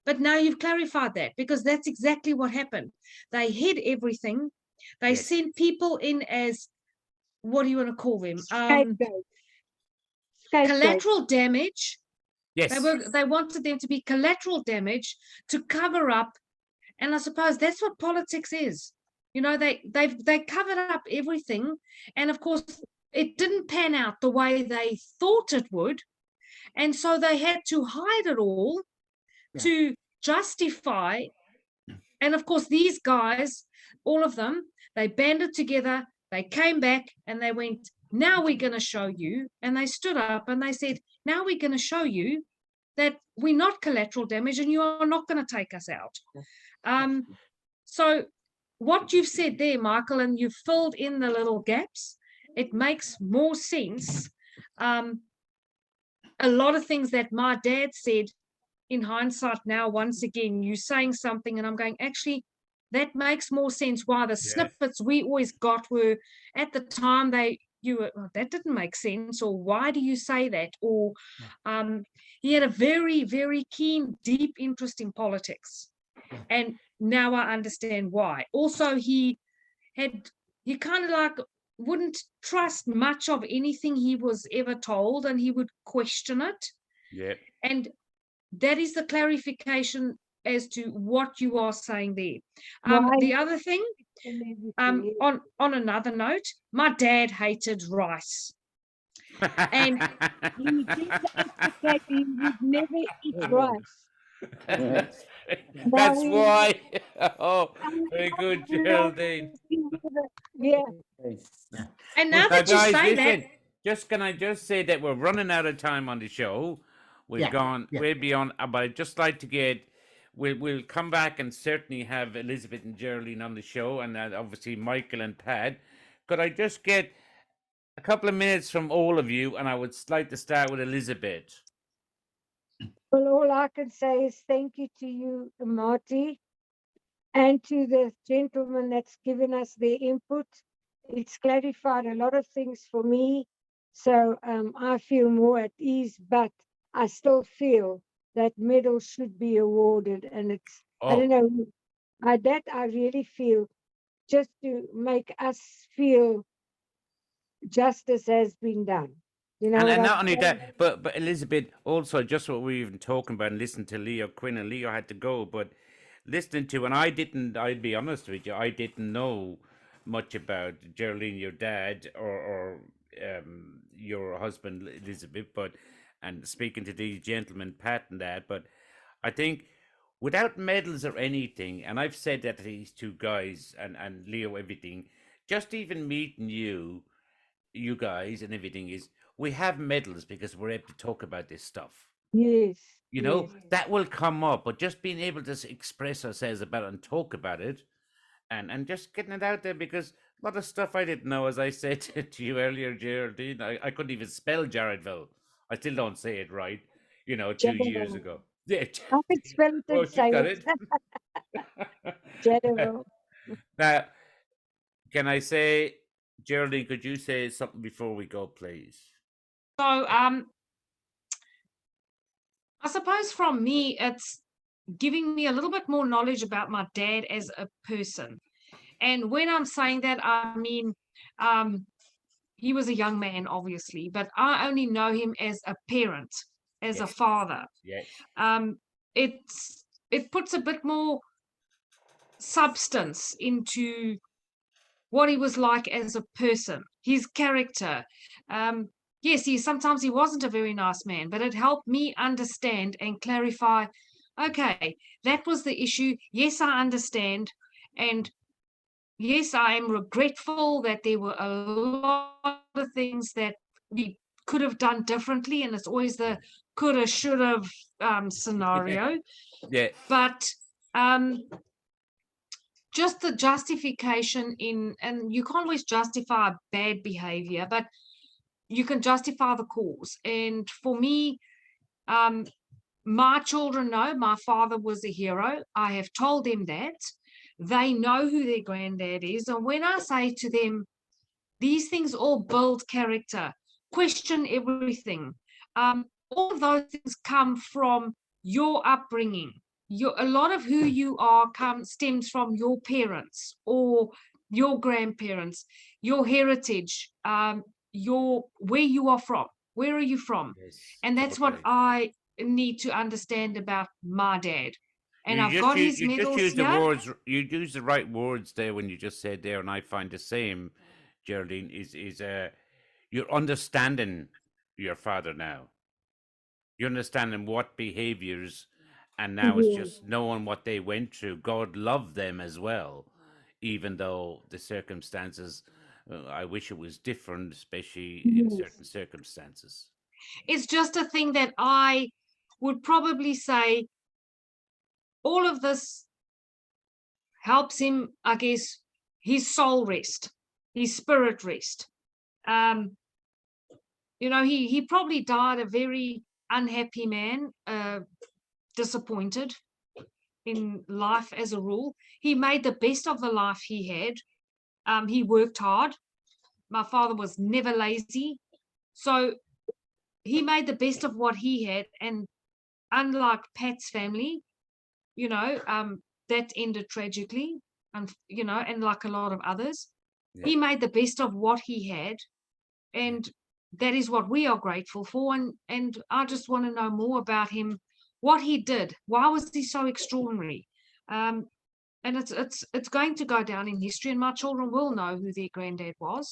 Speaker 2: But now you've clarified that, because that's exactly what happened. They hid everything. They
Speaker 1: Yes.
Speaker 2: sent people in as, what do you want to call them?
Speaker 4: Scapegoats.
Speaker 2: Collateral damage.
Speaker 1: Yes.
Speaker 2: They wanted them to be collateral damage to cover up, and I suppose that's what politics is. You know, they covered up everything, and of course it didn't pan out the way they thought it would, and so they had to hide it all to justify. And of course, these guys, all of them, they banded together. They came back and they went, now we're going to show you. And they stood up and they said, now we're going to show you that we're not collateral damage and you are not going to take us out. So what you've said there, Michael, and you've filled in the little gaps, it makes more sense. A lot of things that my dad said, in hindsight now, once again, you saying something and I'm going, actually, that makes more sense why the snippets we always got were at the time that didn't make sense, or why do you say that? Or he had a very, very keen, deep interest in politics. And now I understand why. Also, he kind of like wouldn't trust much of anything he was ever told, and he would question it.
Speaker 1: Yeah.
Speaker 2: And that is the clarification as to what you are saying there.
Speaker 4: No, I
Speaker 2: The other thing,
Speaker 4: and everything.
Speaker 2: on another note, my dad hated rice. And
Speaker 4: He did advocate he would never eat rice.
Speaker 1: That's,
Speaker 4: Now
Speaker 1: that's
Speaker 4: we
Speaker 1: why. Oh, very good, Geraldine.
Speaker 4: Yeah,
Speaker 2: and now
Speaker 1: Now,
Speaker 2: that you
Speaker 1: guys,
Speaker 2: say that,
Speaker 1: listen. Just can I just say that we're running out of time on the show. We've
Speaker 6: Yeah,
Speaker 1: gone
Speaker 6: yeah.
Speaker 1: way beyond. But I'd just like to get. We'll come back and certainly have Elizabeth and Geraldine on the show, and obviously Michael and Pat. Could I just get a couple of minutes from all of you, and I would like to start with Elizabeth.
Speaker 4: well, all I can say is thank you to you, Marty, and to the gentleman that's given us their input. It's clarified a lot of things for me. So I feel more at ease, but I still feel that medal should be awarded. And it's, I don't
Speaker 1: Oh,
Speaker 4: know, I really feel just to make us feel justice has been done. You know
Speaker 1: and,
Speaker 4: what
Speaker 1: and
Speaker 4: I'm
Speaker 1: not only
Speaker 4: saying?
Speaker 1: that, but Elizabeth, also just what we've been talking about and listening to Leo Quinn, and Leo had to go, but listening to, and I'd be honest with you, I didn't know much about Geraldine, your dad, or your husband, Elizabeth, but, and speaking to these gentlemen, Pat and that, but I think without medals or anything, and I've said that to these two guys and Leo, everything, just even meeting you guys and everything is, we have medals because we're able to talk about this stuff.
Speaker 4: Yes,
Speaker 1: You
Speaker 4: yes.
Speaker 1: know, that will come up, but just being able to express ourselves about it and talk about it and just getting it out there, because a lot of stuff I didn't know, as I said to you earlier, Geraldine, I couldn't even spell Jadotville. I still don't say it right, 2 years
Speaker 4: Jadotville.
Speaker 1: ago. Yeah.
Speaker 4: I can spell it
Speaker 1: Oh,
Speaker 4: and
Speaker 1: she
Speaker 4: say
Speaker 1: got
Speaker 4: it.
Speaker 1: it.
Speaker 4: Jadotville.
Speaker 1: Now, can I say, Geraldine, could you say something before we go, please?
Speaker 2: so I suppose from me, it's giving me a little bit more knowledge about my dad as a person. And when I'm saying that, I mean, he was a young man, obviously, but I only know him as a parent, as a
Speaker 1: Yes.
Speaker 2: father.
Speaker 1: Yes.
Speaker 2: It puts a bit more substance into what he was like as a person, his character. Yes, sometimes he wasn't a very nice man, but it helped me understand and clarify. Okay, that was the issue. Yes, I understand, and yes, I am regretful that there were a lot of things that we could have done differently, and it's always the coulda, shoulda scenario.
Speaker 1: Yeah.
Speaker 2: But just the justification and you can't always justify bad behavior, but you can justify the cause. And for me, my children know my father was a hero. I have told them that. They know who their granddad is. And when I say to them, these things all build character, question everything. All of those things come from your upbringing. A lot of who you are stems from your parents or your grandparents, your heritage, where you are from. Where are you from?
Speaker 1: Yes.
Speaker 2: And that's what
Speaker 1: Okay.
Speaker 2: I need to understand about my dad. And I've
Speaker 1: just
Speaker 2: got his
Speaker 1: you just
Speaker 2: medals
Speaker 1: use the
Speaker 2: here.
Speaker 1: words. You use the right words there when you just said there, and I find the same. Geraldine, is you're understanding your father now. You're understanding what behaviors, and now it's
Speaker 4: Yeah.
Speaker 1: just knowing what they went through. God loved them as well, even though the circumstances. I wish it was different, especially in
Speaker 4: Yes.
Speaker 1: certain circumstances.
Speaker 2: It's just a thing that I would probably say all of this helps him, I guess, his soul rest, his spirit rest. He probably died a very unhappy man, disappointed in life as a rule. He made the best of the life he had. He worked hard. My father was never lazy. So he made the best of what he had. And unlike Pat's family, that ended tragically, and like a lot of others. He made the best of what he had, and that is what we are grateful for. And I just want to know more about him, what he did. Why was he so extraordinary? And it's going to go down in history, and my children will know who their granddad was.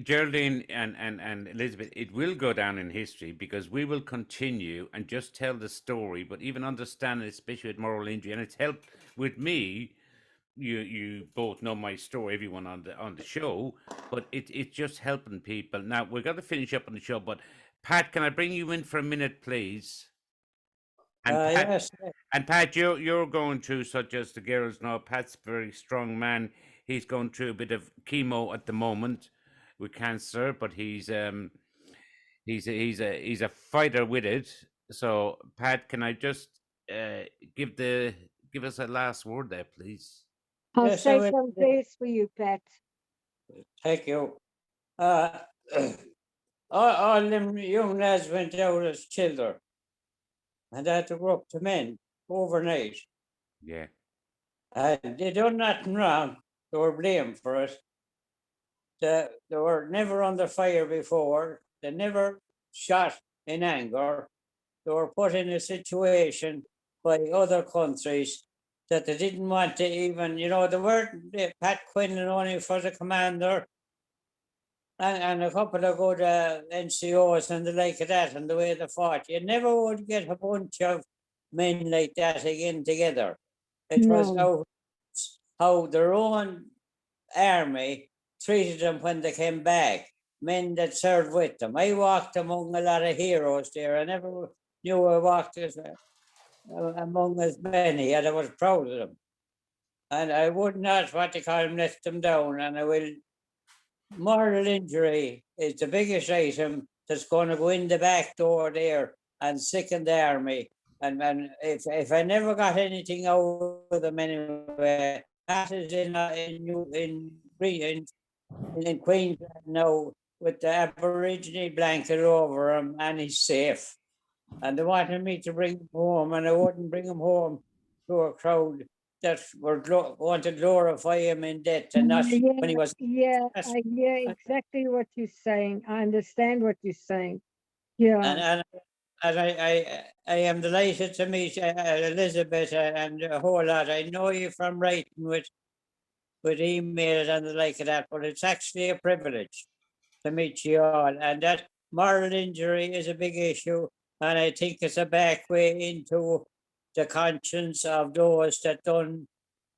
Speaker 1: Geraldine and Elizabeth, it will go down in history because we will continue and just tell the story, but even understand it, especially with moral injury. And it's helped with me. You both know my story, everyone on the show, but it's just helping people. Now we're going to finish up on the show, but Pat, can I bring you in for a minute, please? And Pat,
Speaker 5: Yes.
Speaker 1: and Pat, you're going through, such as the girls know, Pat's a very strong man. He's going through a bit of chemo at the moment with cancer, but he's a fighter with it. So Pat, can I just give us a last word there, please?
Speaker 4: I'll
Speaker 5: Yes,
Speaker 4: say
Speaker 5: I will.
Speaker 4: some prayers for you, Pat.
Speaker 5: Thank you. All them young lads went out as children and had to grow up to men overnight.
Speaker 1: Yeah.
Speaker 5: And they done nothing wrong. They were blamed for it. They were never under fire before. They never shot in anger. They were put in a situation by other countries that they didn't want to even, they weren't Pat Quinlan only for the commander and a couple of good NCOs and the like of that, and the way they fought. You never would get a bunch of men like that again together. It was how their own army treated them when they came back, men that served with them. I walked among a lot of heroes there. I never knew I walked among as many, and I was proud of them. And I would not, what they call them, let them down. And I will, moral injury is the biggest item that's going to go in the back door there and sicken the army. And if I never got anything out of them anyway, that is in Queensland now with the Aborigine blanket over him, and he's safe. And they wanted me to bring him home, and I wouldn't bring him home to a crowd that want to glorify him in death, and not when he was.
Speaker 4: Yeah, I hear exactly what you're saying. I understand what you're saying. Yeah.
Speaker 5: And I am delighted to meet Elizabeth and a whole lot. I know you from writing with emails and the like of that, but it's actually a privilege to meet you all. And that moral injury is a big issue, and I think it's a back way into the conscience of those that done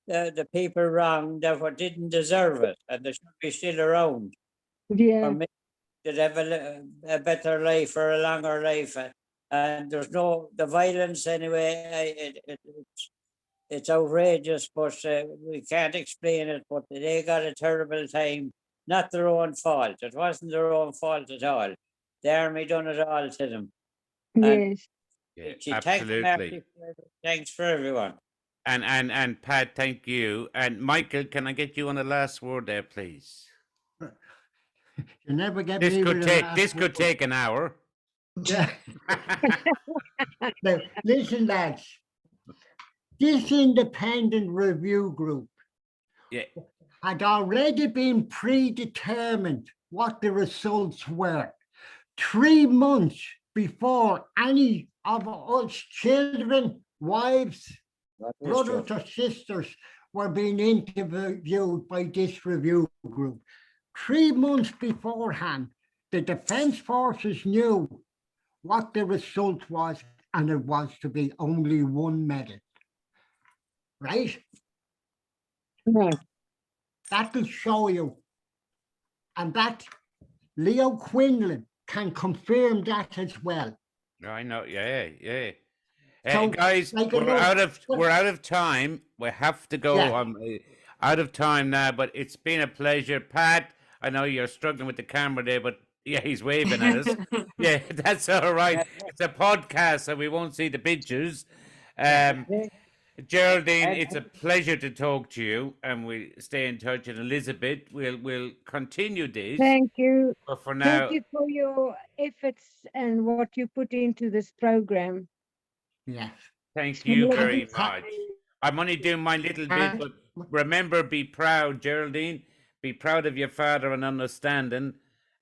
Speaker 5: the people wrong that didn't deserve it, and they should be still around.
Speaker 4: Yeah.
Speaker 5: Or maybe they'd have a better life or a longer life. And there's the violence anyway. It's outrageous, but we can't explain it. But they got a terrible time. Not their own fault. It wasn't their own fault at all. The army done it all to them.
Speaker 4: Yes.
Speaker 1: Yeah,
Speaker 5: Thanks,
Speaker 1: absolutely.
Speaker 5: Marty. Thanks for everyone.
Speaker 1: And Pat, thank you. And Michael, can I get you on the last word there, please?
Speaker 6: You never get
Speaker 1: This
Speaker 6: me
Speaker 1: could
Speaker 6: with a
Speaker 1: take
Speaker 6: last word.
Speaker 1: take an hour.
Speaker 6: Yeah. Now, listen, lads. This independent review group
Speaker 1: Yeah.
Speaker 6: had already been predetermined what the results were 3 months before any of us children, wives, brothers or sisters were being interviewed by this review group. 3 months beforehand, the Defence Forces knew what the result was, and it was to be only one medal. Right?
Speaker 4: Right.
Speaker 6: That will show you. And that Leo Quinlan can confirm that as well.
Speaker 1: I know. Yeah.
Speaker 6: So,
Speaker 1: Guys,
Speaker 6: like,
Speaker 1: we're out of time. We have to go.
Speaker 6: Yeah.
Speaker 1: Out of time now, but it's been a pleasure. Pat, I know you're struggling with the camera there, but yeah, he's waving at us. Yeah, that's all right. It's a podcast, so we won't see the pictures. Geraldine, it's a pleasure to talk to you, and we stay in touch. And Elizabeth, we'll continue this.
Speaker 4: Thank you.
Speaker 1: But for now,
Speaker 4: Thank you for your efforts and what you put into this program.
Speaker 6: Yes.
Speaker 1: thank you
Speaker 4: Well,
Speaker 1: very
Speaker 6: it's-
Speaker 1: much. I'm only doing my little bit, but remember, be proud, Geraldine. be proud of your father and understanding.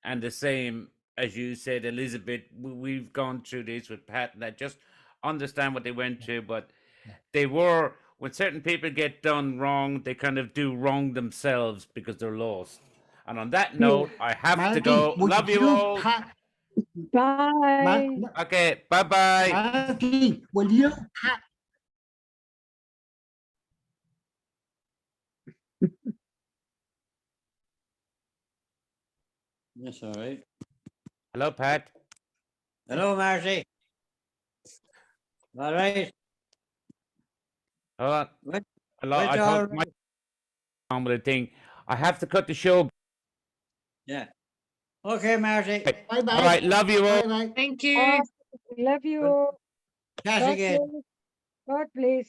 Speaker 1: And the same as you said, Elizabeth, we've gone through this with Pat, and I just understand what they went through. But they were, when certain people get done wrong, they kind of do wrong themselves because they're lost. And on that note, I have to
Speaker 6: Marty,
Speaker 1: go.
Speaker 6: would
Speaker 1: Love you all.
Speaker 4: Bye.
Speaker 1: Okay, bye bye.
Speaker 6: Marty, will you pat
Speaker 5: That's all right.
Speaker 1: Hello, Pat.
Speaker 5: Hello, Marty. All right.
Speaker 1: Hold on.
Speaker 5: What-
Speaker 1: Hello,
Speaker 5: what's
Speaker 1: I
Speaker 5: all
Speaker 1: thought my
Speaker 5: right?
Speaker 1: on with a thing. I have to cut the show.
Speaker 5: Yeah. Okay, Marty.
Speaker 6: bye bye?
Speaker 1: All right, love you all.
Speaker 6: Bye bye.
Speaker 2: Thank you.
Speaker 4: Bye. Love you all.
Speaker 5: Chat
Speaker 4: God
Speaker 5: again.
Speaker 4: bless. God bless.